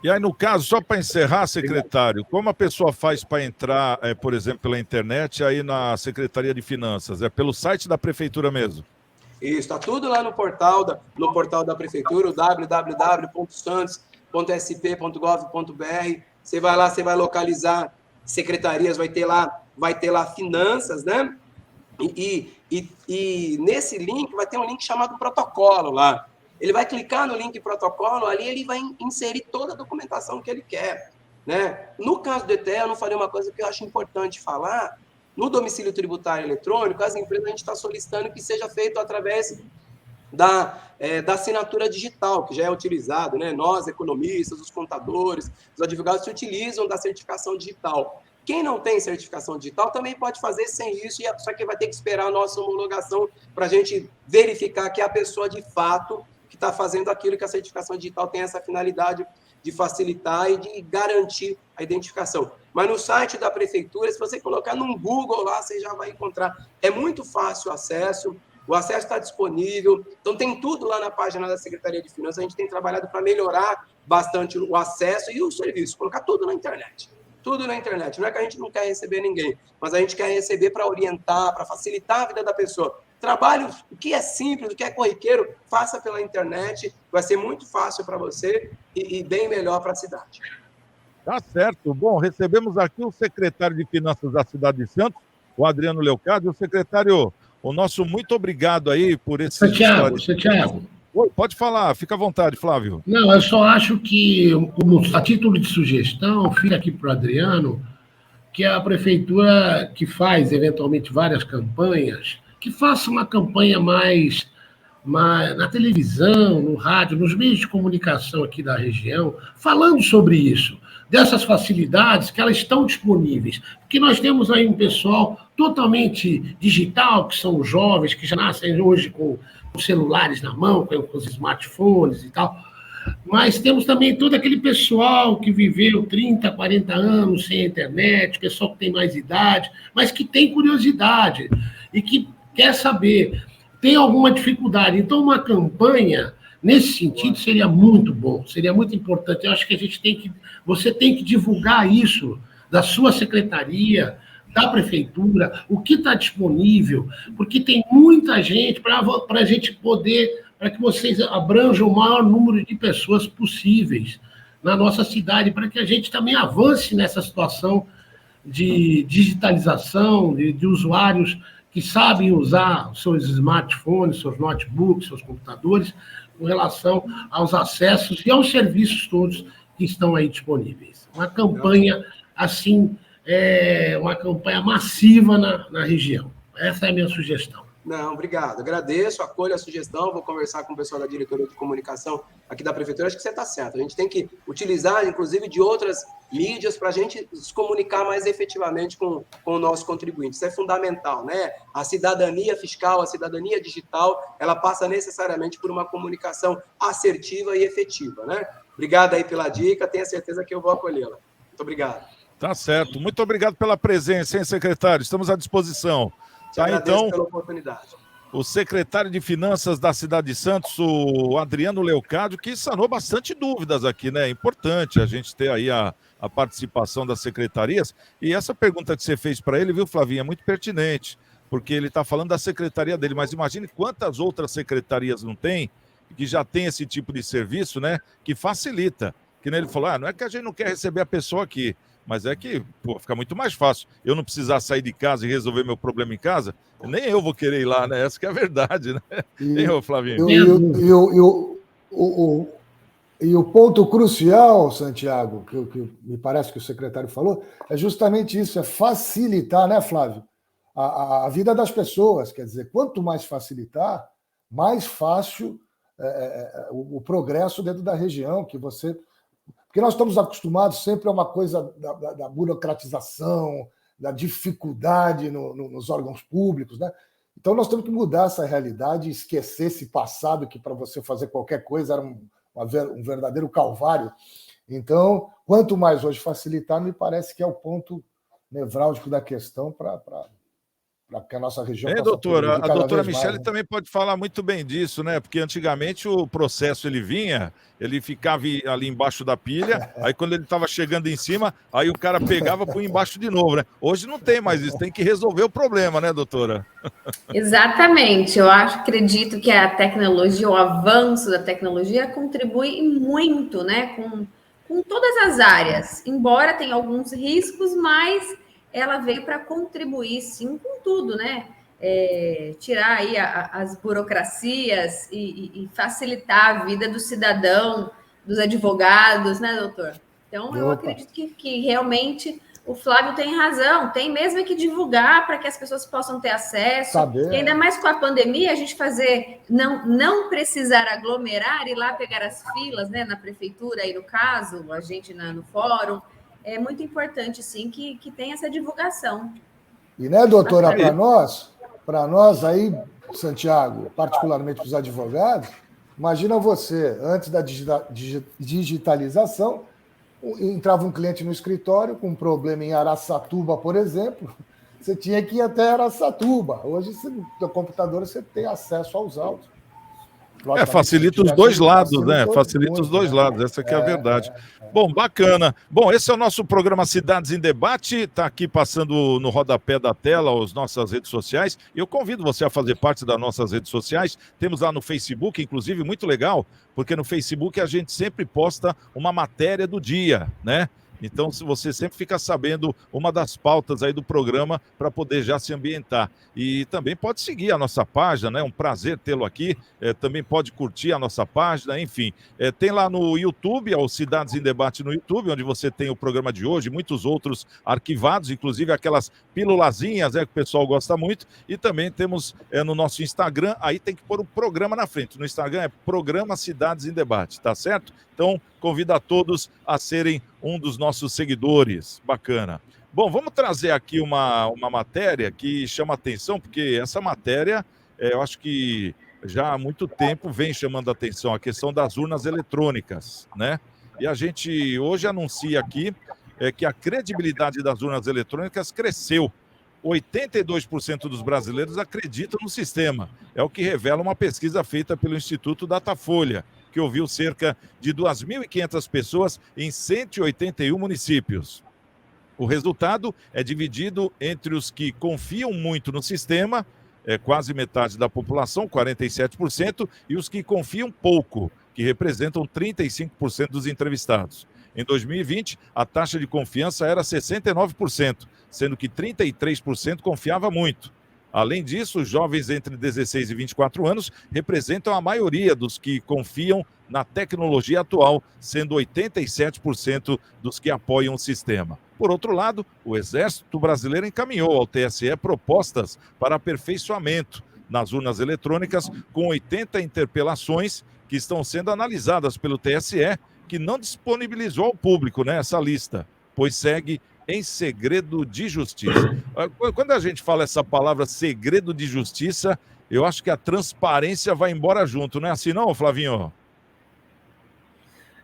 E aí, no caso, só para encerrar, secretário, como a pessoa faz para entrar, por exemplo, pela internet, aí na Secretaria de Finanças? É pelo site da Prefeitura mesmo? Isso, está tudo lá no portal da Prefeitura, o www.santos.sp.gov.br. Você vai lá, você vai localizar secretarias, vai ter lá finanças, né? E nesse link vai ter um link chamado protocolo lá. Ele vai clicar no link protocolo, ali ele vai inserir toda a documentação que ele quer, né? No caso do ETE, eu não falei uma coisa que eu acho importante falar. No domicílio tributário eletrônico, as empresas, a gente está solicitando que seja feito através da assinatura digital, que já é utilizado, né? Nós, economistas, os contadores, os advogados se utilizam da certificação digital. Quem não tem certificação digital também pode fazer sem isso, só que vai ter que esperar a nossa homologação para a gente verificar que é a pessoa de fato que está fazendo aquilo, que a certificação digital tem essa finalidade de facilitar e de garantir a identificação. Mas no site da Prefeitura, se você colocar no Google lá, você já vai encontrar. É muito fácil o acesso está disponível, então tem tudo lá na página da Secretaria de Finanças. A gente tem trabalhado para melhorar bastante o acesso e o serviço, colocar tudo na internet. Tudo na internet. Não é que a gente não quer receber ninguém, mas a gente quer receber para orientar, para facilitar a vida da pessoa. Trabalhe o que é simples, o que é corriqueiro, faça pela internet, vai ser muito fácil para você e bem melhor para a cidade. Tá certo. Bom, recebemos aqui o secretário de Finanças da cidade de Santos, o Adriano Leocádio. O secretário, o nosso muito obrigado aí por esse... Santiago. Oi, pode falar, fica à vontade, Flávio. Não, eu só acho que, a título de sugestão, fica aqui para o Adriano, que a prefeitura, que faz eventualmente várias campanhas, que faça uma campanha mais na televisão, no rádio, nos meios de comunicação aqui da região, falando sobre isso, dessas facilidades que elas estão disponíveis. Porque nós temos aí um pessoal totalmente digital, que são os jovens, que já nascem hoje com celulares na mão, com os smartphones e tal. Mas temos também todo aquele pessoal que viveu 30, 40 anos sem internet, pessoal que tem mais idade, mas que tem curiosidade e que quer saber, tem alguma dificuldade. Então, uma campanha, nesse sentido, seria muito bom, seria muito importante. Eu acho que você tem que divulgar isso da sua secretaria, da prefeitura, o que está disponível, porque tem muita gente para a gente poder, para que vocês abranjam o maior número de pessoas possíveis na nossa cidade, para que a gente também avance nessa situação de digitalização, de usuários que sabem usar seus smartphones, seus notebooks, seus computadores, com relação aos acessos e aos serviços todos que estão aí disponíveis. Uma campanha, assim, uma campanha massiva na região. Essa é a minha sugestão. Não, obrigado. Agradeço, acolho a sugestão, vou conversar com o pessoal da diretoria de comunicação aqui da Prefeitura. Acho que você está certo. A gente tem que utilizar, inclusive, de outras mídias para a gente se comunicar mais efetivamente com o nosso contribuinte. Isso é fundamental, né? A cidadania fiscal, a cidadania digital, ela passa necessariamente por uma comunicação assertiva e efetiva, né? Obrigado aí pela dica, tenha certeza que eu vou acolhê-la. Muito obrigado. Tá certo. Muito obrigado pela presença, hein, secretário? Estamos à disposição. Te agradeço então pela oportunidade. O secretário de Finanças da cidade de Santos, o Adriano Leocádio, que sanou bastante dúvidas aqui, né? É importante a gente ter aí a participação das secretarias. E essa pergunta que você fez para ele, viu, Flavinha, é muito pertinente, porque ele está falando da secretaria dele, mas imagine quantas outras secretarias não tem, que já tem esse tipo de serviço, né? Que facilita. Que nem ele falou, não é que a gente não quer receber a pessoa aqui, mas é que, fica muito mais fácil. Eu não precisar sair de casa e resolver meu problema em casa, nem eu vou querer ir lá, né? Essa que é a verdade, né? Nem eu, Flavinho. E o ponto crucial, Santiago, que me parece que o secretário falou, é justamente isso, é facilitar, né, Flávio, a vida das pessoas. Quer dizer, quanto mais facilitar, mais fácil o progresso dentro da região, que você... Porque nós estamos acostumados sempre a uma coisa da burocratização, da dificuldade nos órgãos públicos, né? Então nós temos que mudar essa realidade, esquecer esse passado que para você fazer qualquer coisa era um verdadeiro calvário. Então, quanto mais hoje facilitar, me parece que é o ponto nevrálgico da questão para que a nossa região possa doutora, a doutora Michele mais, né? também pode falar muito bem disso, né? Porque antigamente o processo ele ficava ali embaixo da pilha, aí quando ele estava chegando em cima, aí o cara pegava e punha embaixo de novo, né? Hoje não tem mais isso, tem que resolver o problema, né, doutora? Exatamente, eu acredito que a tecnologia, o avanço da tecnologia contribui muito, né, com todas as áreas, embora tenha alguns riscos, mas ela veio para contribuir, sim, com tudo, né? Tirar aí as burocracias e facilitar a vida do cidadão, dos advogados, né, doutor? Então, eu acredito que realmente o Flávio tem razão, tem mesmo que divulgar para que as pessoas possam ter acesso. Saber. E ainda mais com a pandemia, a gente não precisar aglomerar e lá pegar as filas, né, na prefeitura, aí no caso, a gente no fórum. É muito importante, sim, que tenha essa divulgação. E, né, doutora, para nós aí, Santiago, particularmente para os advogados, imagina você, antes da digitalização, entrava um cliente no escritório com um problema em Araçatuba, por exemplo, você tinha que ir até Araçatuba. Hoje, no computador, você tem acesso aos autos. Facilita os dois lados, né? Facilita os dois lados, essa que é a verdade. Bom, bacana. Bom, esse é o nosso programa Cidades em Debate, está aqui passando no rodapé da tela as nossas redes sociais. Eu convido você a fazer parte das nossas redes sociais. Temos lá no Facebook, inclusive, muito legal, porque no Facebook a gente sempre posta uma matéria do dia, né? Então, se você sempre fica sabendo uma das pautas aí do programa para poder já se ambientar. E também pode seguir a nossa página, né? Um prazer tê-lo aqui. Também pode curtir a nossa página, enfim. Tem lá no YouTube, o Cidades em Debate no YouTube, onde você tem o programa de hoje, muitos outros arquivados, inclusive aquelas pílulazinhas, que o pessoal gosta muito. E também temos no nosso Instagram, aí tem que pôr um programa na frente. No Instagram é Programa Cidades em Debate, tá certo? Então, convido a todos a serem um dos nossos seguidores. Bacana. Bom, vamos trazer aqui uma matéria que chama atenção, porque essa matéria, eu acho que já há muito tempo vem chamando a atenção, a questão das urnas eletrônicas, né? E a gente hoje anuncia aqui que a credibilidade das urnas eletrônicas cresceu. 82% dos brasileiros acreditam no sistema. É o que revela uma pesquisa feita pelo Instituto Datafolha, que ouviu cerca de 2.500 pessoas em 181 municípios. O resultado é dividido entre os que confiam muito no sistema, quase metade da população, 47%, e os que confiam pouco, que representam 35% dos entrevistados. Em 2020, a taxa de confiança era 69%, sendo que 33% confiava muito. Além disso, os jovens entre 16 e 24 anos representam a maioria dos que confiam na tecnologia atual, sendo 87% dos que apoiam o sistema. Por outro lado, o Exército Brasileiro encaminhou ao TSE propostas para aperfeiçoamento nas urnas eletrônicas, com 80 interpelações que estão sendo analisadas pelo TSE, que não disponibilizou ao público, né, essa lista, pois segue em segredo de justiça. Quando a gente fala essa palavra segredo de justiça, eu acho que a transparência vai embora junto, não é assim não, Flavinho?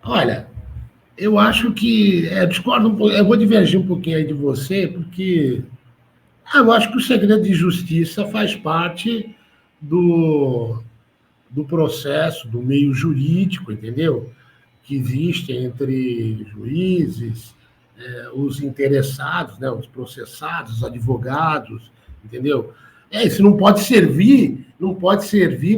Olha, eu acho que... discordo um pouco, eu vou divergir um pouquinho aí de você, porque eu acho que o segredo de justiça faz parte do processo, do meio jurídico, entendeu? Que existe entre juízes, os interessados, né, os processados, os advogados, entendeu? Isso não pode servir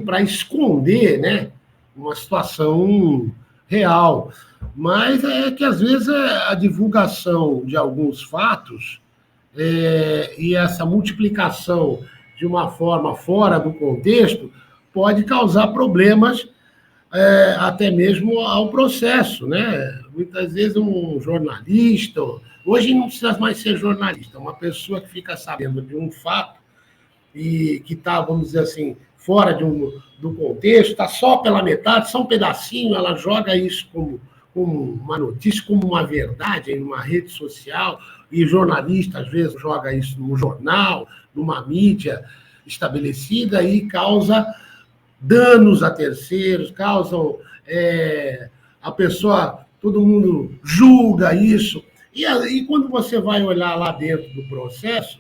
para esconder, né, uma situação real. Mas é que, às vezes, a divulgação de alguns fatos e essa multiplicação de uma forma fora do contexto pode causar problemas até mesmo ao processo, né? Muitas vezes um jornalista, hoje não precisa mais ser jornalista, uma pessoa que fica sabendo de um fato e que está, vamos dizer assim, fora do contexto, está só pela metade, só um pedacinho, ela joga isso como uma notícia, como uma verdade em uma rede social, e jornalista, às vezes, joga isso no jornal, numa mídia estabelecida, e causa danos a terceiros, causam a pessoa, todo mundo julga isso, e quando você vai olhar lá dentro do processo,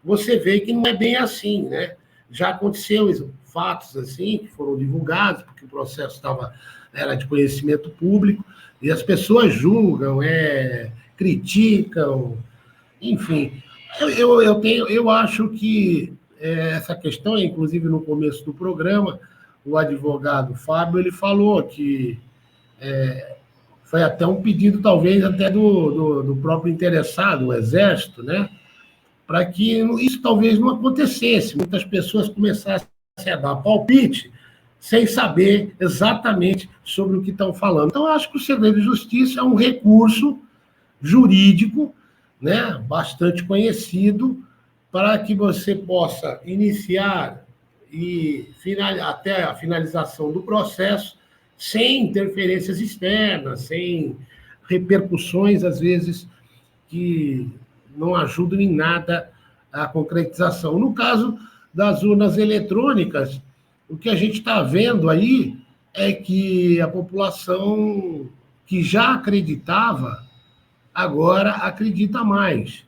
você vê que não é bem assim, né? Já aconteceu fatos assim, que foram divulgados, porque o processo era de conhecimento público, e as pessoas julgam, criticam, enfim. Eu acho que essa questão, inclusive no começo do programa, o advogado Fábio, ele falou que foi até um pedido, talvez, até do próprio interessado, o Exército, né? Para que isso talvez não acontecesse. Muitas pessoas começassem a dar palpite sem saber exatamente sobre o que estão falando. Então, eu acho que o segredo de justiça é um recurso jurídico, né, bastante conhecido, para que você possa iniciar e até a finalização do processo sem interferências externas, sem repercussões, às vezes, que não ajudam em nada a concretização. No caso das urnas eletrônicas, o que a gente está vendo aí é que a população que já acreditava, agora acredita mais,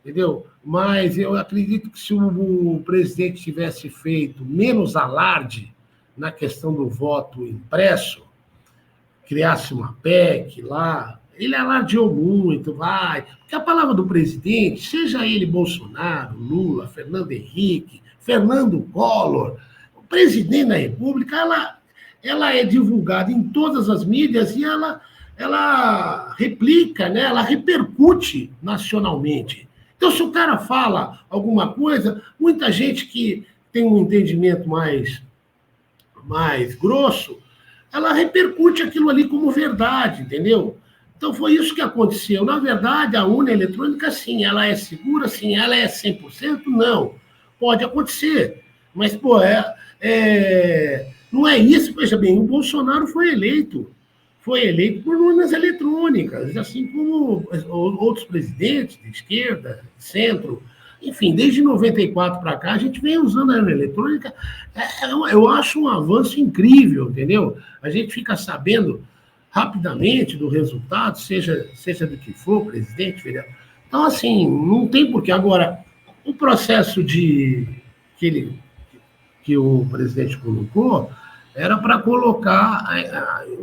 entendeu? Mas eu acredito que se o presidente tivesse feito menos alarde na questão do voto impresso, criasse uma PEC lá, ele alardeou muito, porque a palavra do presidente, seja ele Bolsonaro, Lula, Fernando Henrique, Fernando Collor, o presidente da República, ela é divulgada em todas as mídias e ela replica, né? Ela repercute nacionalmente. Então, se o cara fala alguma coisa, muita gente que tem um entendimento mais grosso, ela repercute aquilo ali como verdade, entendeu? Então, foi isso que aconteceu. Na verdade, a urna eletrônica, sim, ela é segura, sim, ela é 100%? Não. Pode acontecer. Mas, não é isso. Veja bem, o Bolsonaro foi eleito por urnas eletrônicas, assim como outros presidentes de esquerda, de centro. Enfim, desde 94 para cá, a gente vem usando a urna eletrônica. Eu acho um avanço incrível, entendeu? A gente fica sabendo rapidamente do resultado, seja do que for, presidente, vereador. Então, assim, não tem porquê. Agora, o processo que o presidente colocou era para colocar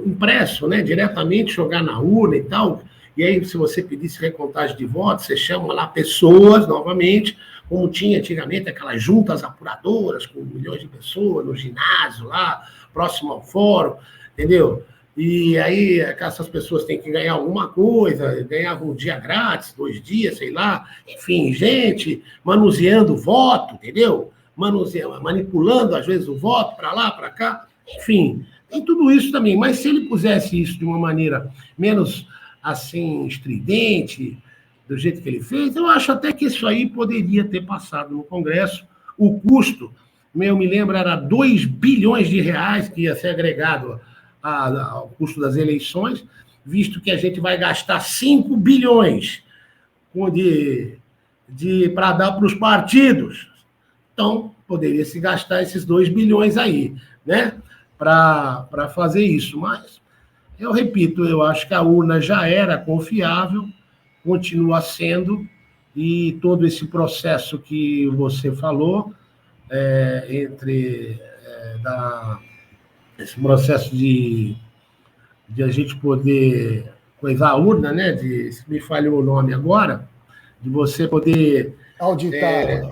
impresso, né, diretamente, jogar na urna e tal. E aí, se você pedisse recontagem de votos, você chama lá pessoas, novamente, como tinha antigamente aquelas juntas apuradoras com milhões de pessoas no ginásio lá, próximo ao fórum, entendeu? E aí, essas pessoas têm que ganhar alguma coisa, ganhavam um dia grátis, 2 dias, sei lá. Enfim, gente manuseando o voto, entendeu? Manipulando, às vezes, o voto para lá, para cá. Enfim, tem tudo isso também. Mas se ele pusesse isso de uma maneira menos, assim, estridente, do jeito que ele fez, eu acho até que isso aí poderia ter passado no Congresso. O custo, eu me lembro, era 2 bilhões de reais que ia ser agregado ao custo das eleições, visto que a gente vai gastar 5 bilhões para dar para os partidos. Então, poderia se gastar esses 2 bilhões aí, né, para fazer isso. Mas, eu repito, eu acho que a urna já era confiável, continua sendo, e todo esse processo que você falou, esse processo de a gente poder coisar a urna, né? Me falhou o nome agora, de você poder auditar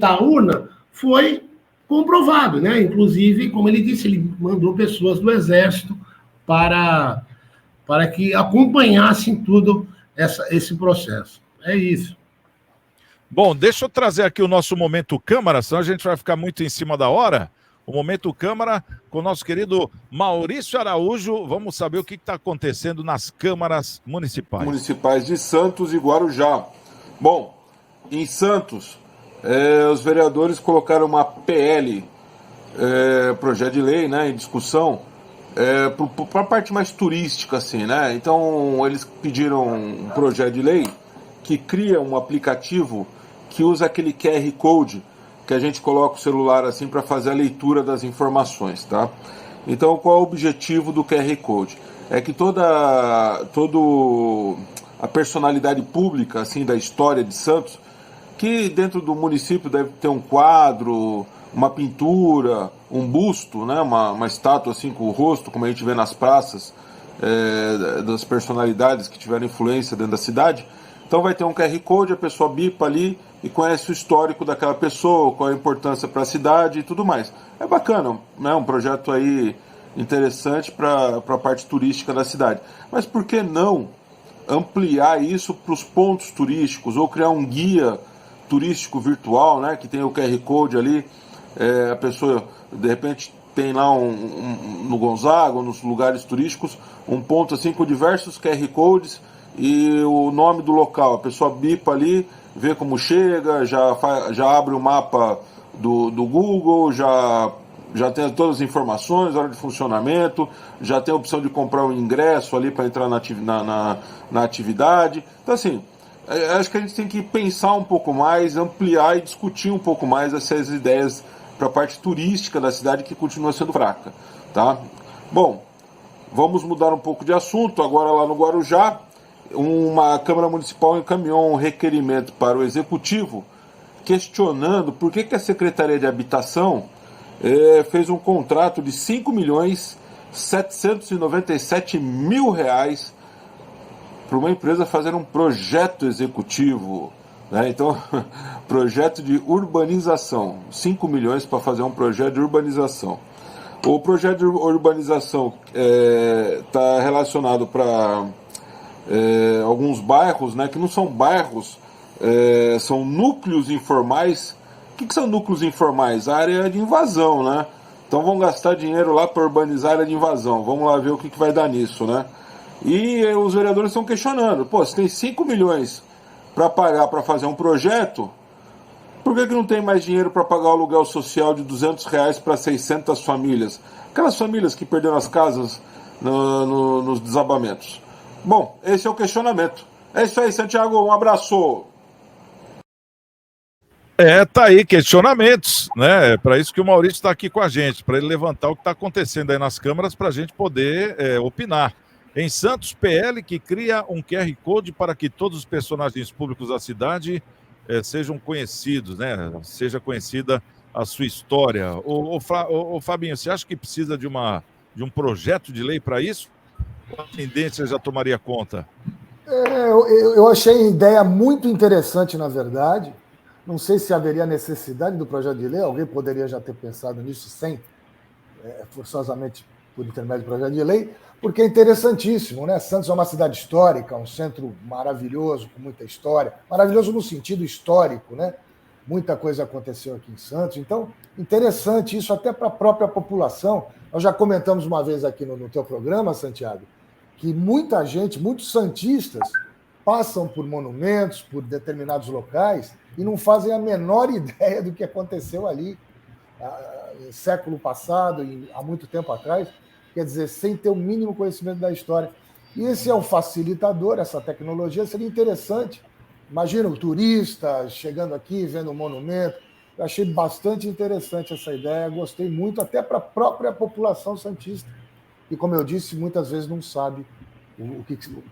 a urna, foi comprovado, né? Inclusive, como ele disse, ele mandou pessoas do Exército para que acompanhassem tudo esse processo. É isso. Bom, deixa eu trazer aqui o nosso momento câmara, senão a gente vai ficar muito em cima da hora. o Momento Câmara, com o nosso querido Maurício Araújo. Vamos saber o que está acontecendo nas câmaras municipais. Municipais de Santos e Guarujá. Bom, em Santos, os vereadores colocaram uma PL, projeto de lei, né, em discussão, para a parte mais turística, assim, né? Então, eles pediram um projeto de lei que cria um aplicativo que usa aquele QR Code que a gente coloca o celular assim para fazer a leitura das informações, tá? Então, qual é o objetivo do QR Code? É que toda a personalidade pública assim da história de Santos, que dentro do município deve ter um quadro, uma pintura, um busto, né? Uma estátua assim com o rosto, como a gente vê nas praças, das personalidades que tiveram influência dentro da cidade. Então vai ter um QR Code, a pessoa bipa ali e conhece o histórico daquela pessoa, qual a importância para a cidade e tudo mais. É bacana, né? Um projeto aí interessante para a parte turística da cidade. Mas por que não ampliar isso para os pontos turísticos ou criar um guia turístico virtual, né? Que tem o QR Code ali, a pessoa de repente tem lá no Gonzaga ou nos lugares turísticos um ponto assim com diversos QR Codes e o nome do local, a pessoa bipa ali, vê como chega, já abre o mapa do Google, já tem todas as informações, hora de funcionamento, já tem a opção de comprar o ingresso ali para entrar na atividade. Então assim, acho que a gente tem que pensar um pouco mais, ampliar e discutir um pouco mais essas ideias para a parte turística da cidade, que continua sendo fraca, tá? Bom, vamos mudar um pouco de assunto, agora lá no Guarujá. Uma Câmara Municipal encaminhou um requerimento para o Executivo questionando por que a Secretaria de Habitação fez um contrato de R$5.797.000 para uma empresa fazer um projeto executivo, né? Então, projeto de urbanização, 5 milhões para fazer um projeto de urbanização. O projeto de urbanização está relacionado para alguns bairros, né, que não são bairros, são núcleos informais. O que são núcleos informais? A área de invasão, né? Então vão gastar dinheiro lá para urbanizar a área de invasão. Vamos lá ver o que vai dar nisso, né? E os vereadores estão questionando. Pô, se tem 5 milhões para pagar para fazer um projeto, por que não tem mais dinheiro para pagar o aluguel social de R$200 para 600 famílias? Aquelas famílias que perderam as casas nos desabamentos. Bom, esse é o questionamento. É isso aí, Santiago, um abraço. Tá aí, questionamentos, né? É para isso que o Maurício está aqui com a gente, para ele levantar o que está acontecendo aí nas câmaras, para a gente poder opinar. Em Santos, PL que cria um QR Code para que todos os personagens públicos da cidade sejam conhecidos, né? Seja conhecida a sua história. Ô Fabinho, você acha que precisa de um projeto de lei para isso? A tendência já tomaria conta? Eu achei a ideia muito interessante, na verdade. Não sei se haveria necessidade do projeto de lei, alguém poderia já ter pensado nisso sem, forçosamente, por intermédio do projeto de lei, porque é interessantíssimo, né? Santos é uma cidade histórica, um centro maravilhoso, com muita história. Maravilhoso no sentido histórico, né? Muita coisa aconteceu aqui em Santos. Então, interessante isso até para a própria população. Nós já comentamos uma vez aqui no teu programa, Santiago, que muita gente, muitos santistas, passam por monumentos, por determinados locais e não fazem a menor ideia do que aconteceu ali no século passado, há muito tempo atrás, quer dizer, sem ter o mínimo conhecimento da história. E esse é um facilitador, essa tecnologia seria interessante. Imagina o turista chegando aqui, vendo um monumento. Eu achei bastante interessante essa ideia, gostei muito, até para a própria população santista, que, como eu disse, muitas vezes não sabe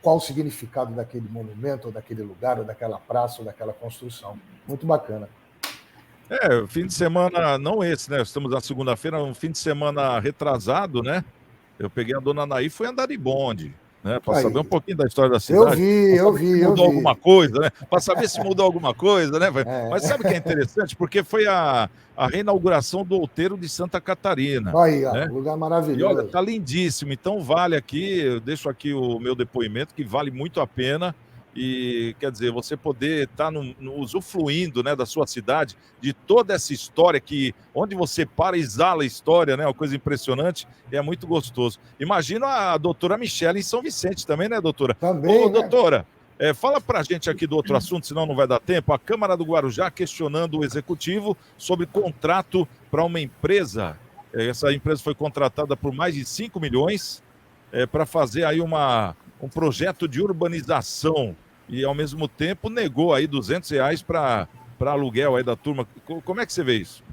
qual o significado daquele monumento, ou daquele lugar, ou daquela praça, ou daquela construção. Muito bacana. Fim de semana, não esse, né? Estamos na segunda-feira, um fim de semana retrasado, né? Eu peguei a dona Naí e fui andar de bonde, né? Para saber um pouquinho da história da cidade. Eu vi. Mudou alguma coisa, né? Para saber se mudou alguma coisa, né? Mas sabe o que é interessante? Porque foi a reinauguração do outeiro de Santa Catarina. Aí, né? Lugar maravilhoso. E olha, tá lindíssimo. Então vale aqui, eu deixo aqui o meu depoimento, que vale muito a pena e quer dizer, você poder estar usufruindo, né, da sua cidade, de toda essa história que, onde você para e exala a história, né, uma coisa impressionante, é muito gostoso. Imagino a doutora Michele em São Vicente também, né, doutora? Também, Ô, né? doutora, fala pra gente aqui do outro assunto, senão não vai dar tempo. A Câmara do Guarujá questionando o Executivo sobre contrato para uma empresa. Essa empresa foi contratada por mais de 5 milhões para fazer aí um projeto de urbanização e, ao mesmo tempo, negou aí R$200 para aluguel aí da turma. Como é que você vê isso?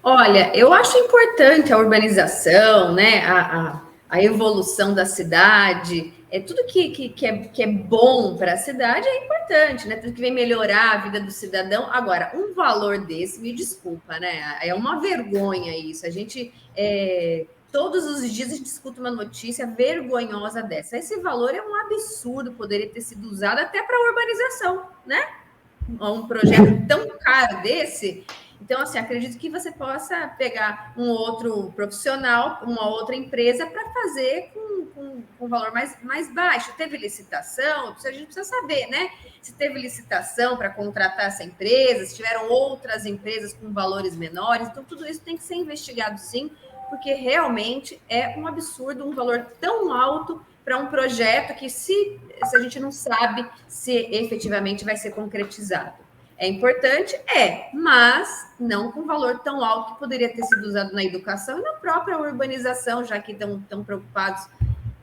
Olha, eu acho importante a urbanização, né? A evolução da cidade. Tudo que é bom para a cidade é importante, né? Tudo que vem melhorar a vida do cidadão. Agora, um valor desse, me desculpa, né? É uma vergonha isso. A gente, todos os dias, a gente escuta uma notícia vergonhosa dessa. Esse valor é um absurdo, poderia ter sido usado até para urbanização, né? Um projeto tão caro desse. Então, assim, acredito que você possa pegar um outro profissional, uma outra empresa para fazer com um valor mais baixo. Teve licitação, a gente precisa saber, né? Se teve licitação para contratar essa empresa, se tiveram outras empresas com valores menores. Então, tudo isso tem que ser investigado, sim, porque realmente é um absurdo, um valor tão alto para um projeto que se a gente não sabe se efetivamente vai ser concretizado. É importante? Mas não com valor tão alto que poderia ter sido usado na educação e na própria urbanização, já que estão preocupados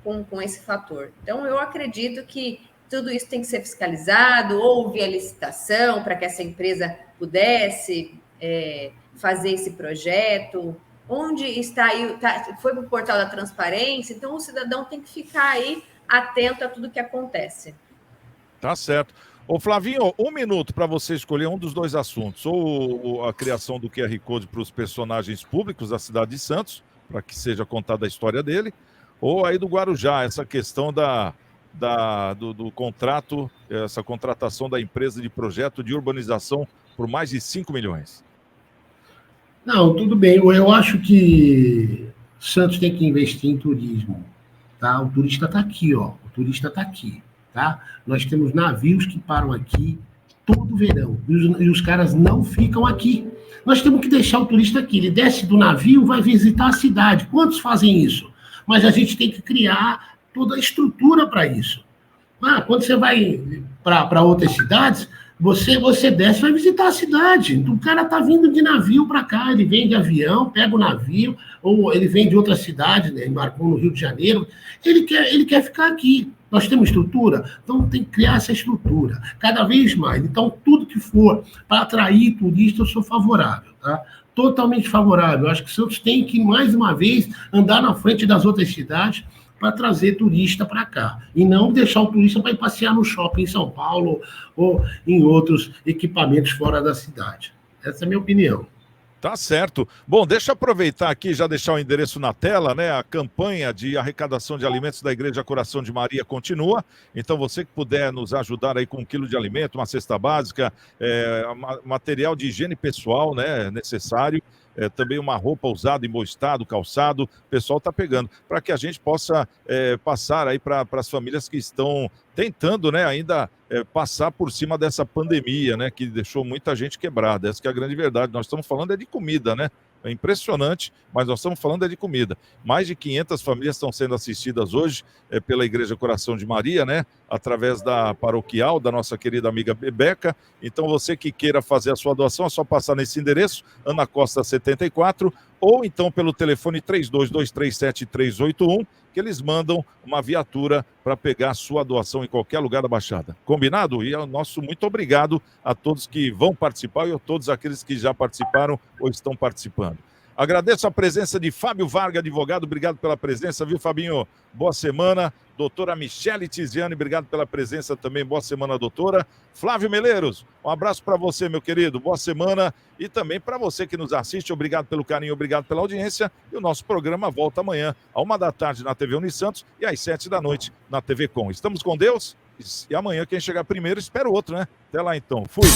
com esse fator. Então, eu acredito que tudo isso tem que ser fiscalizado, houve a licitação para que essa empresa pudesse fazer esse projeto. Onde está aí, foi para o portal da transparência, então o cidadão tem que ficar aí atento a tudo que acontece. Tá certo. Ô Flavinho, 1 minuto para você escolher um dos dois assuntos, ou a criação do QR Code para os personagens públicos da cidade de Santos, para que seja contada a história dele, ou aí do Guarujá, essa questão do contrato, essa contratação da empresa de projeto de urbanização por mais de 5 milhões. Não, tudo bem. Eu acho que Santos tem que investir em turismo, tá? O turista está aqui, ó. O turista está aqui, tá? Nós temos navios que param aqui todo verão e os caras não ficam aqui. Nós temos que deixar o turista aqui. Ele desce do navio, vai visitar a cidade. Quantos fazem isso? Mas a gente tem que criar toda a estrutura para isso. Quando você vai para outras cidades, você desce e vai visitar a cidade. Então, o cara está vindo de navio para cá, ele vem de avião, pega o navio, ou ele vem de outra cidade, né, embarcou no Rio de Janeiro, ele quer ficar aqui. Nós temos estrutura, então tem que criar essa estrutura, cada vez mais. Então, tudo que for para atrair turista, eu sou favorável, tá? Totalmente favorável. Eu acho que Santos tem que, mais uma vez, andar na frente das outras cidades para trazer turista para cá. E não deixar o turista para ir passear no shopping em São Paulo ou em outros equipamentos fora da cidade. Essa é a minha opinião. Tá certo. Bom, deixa eu aproveitar aqui e já deixar o endereço na tela, né? A campanha de arrecadação de alimentos da Igreja Coração de Maria continua. Então, você que puder nos ajudar aí com 1 quilo de alimento, uma cesta básica, material de higiene pessoal, né, necessário, também uma roupa usada em bom estado, calçado, o pessoal está pegando, para que a gente possa passar aí para as famílias que estão tentando, né, ainda passar por cima dessa pandemia, né, que deixou muita gente quebrada. Essa que é a grande verdade. Nós estamos falando de comida, né? É impressionante, mas nós estamos falando de comida. Mais de 500 famílias estão sendo assistidas hoje pela Igreja Coração de Maria, né? Através da paroquial, da nossa querida amiga Bebeca. Então, você que queira fazer a sua doação, é só passar nesse endereço, Ana Costa 74, ou então pelo telefone 32237381, que eles mandam uma viatura para pegar a sua doação em qualquer lugar da Baixada. Combinado? E é o nosso muito obrigado a todos que vão participar e a todos aqueles que já participaram ou estão participando. Agradeço a presença de Fábio Varga, advogado. Obrigado pela presença, viu, Fabinho? Boa semana. Doutora Michele Tiziane, obrigado pela presença também. Boa semana, doutora. Flávio Meleiros, um abraço para você, meu querido. Boa semana. E também para você que nos assiste, obrigado pelo carinho, obrigado pela audiência. E o nosso programa volta amanhã, à 13h na TV Unisantos e às 19h na TV Com. Estamos com Deus e amanhã quem chegar primeiro espera o outro, né? Até lá então. Fui.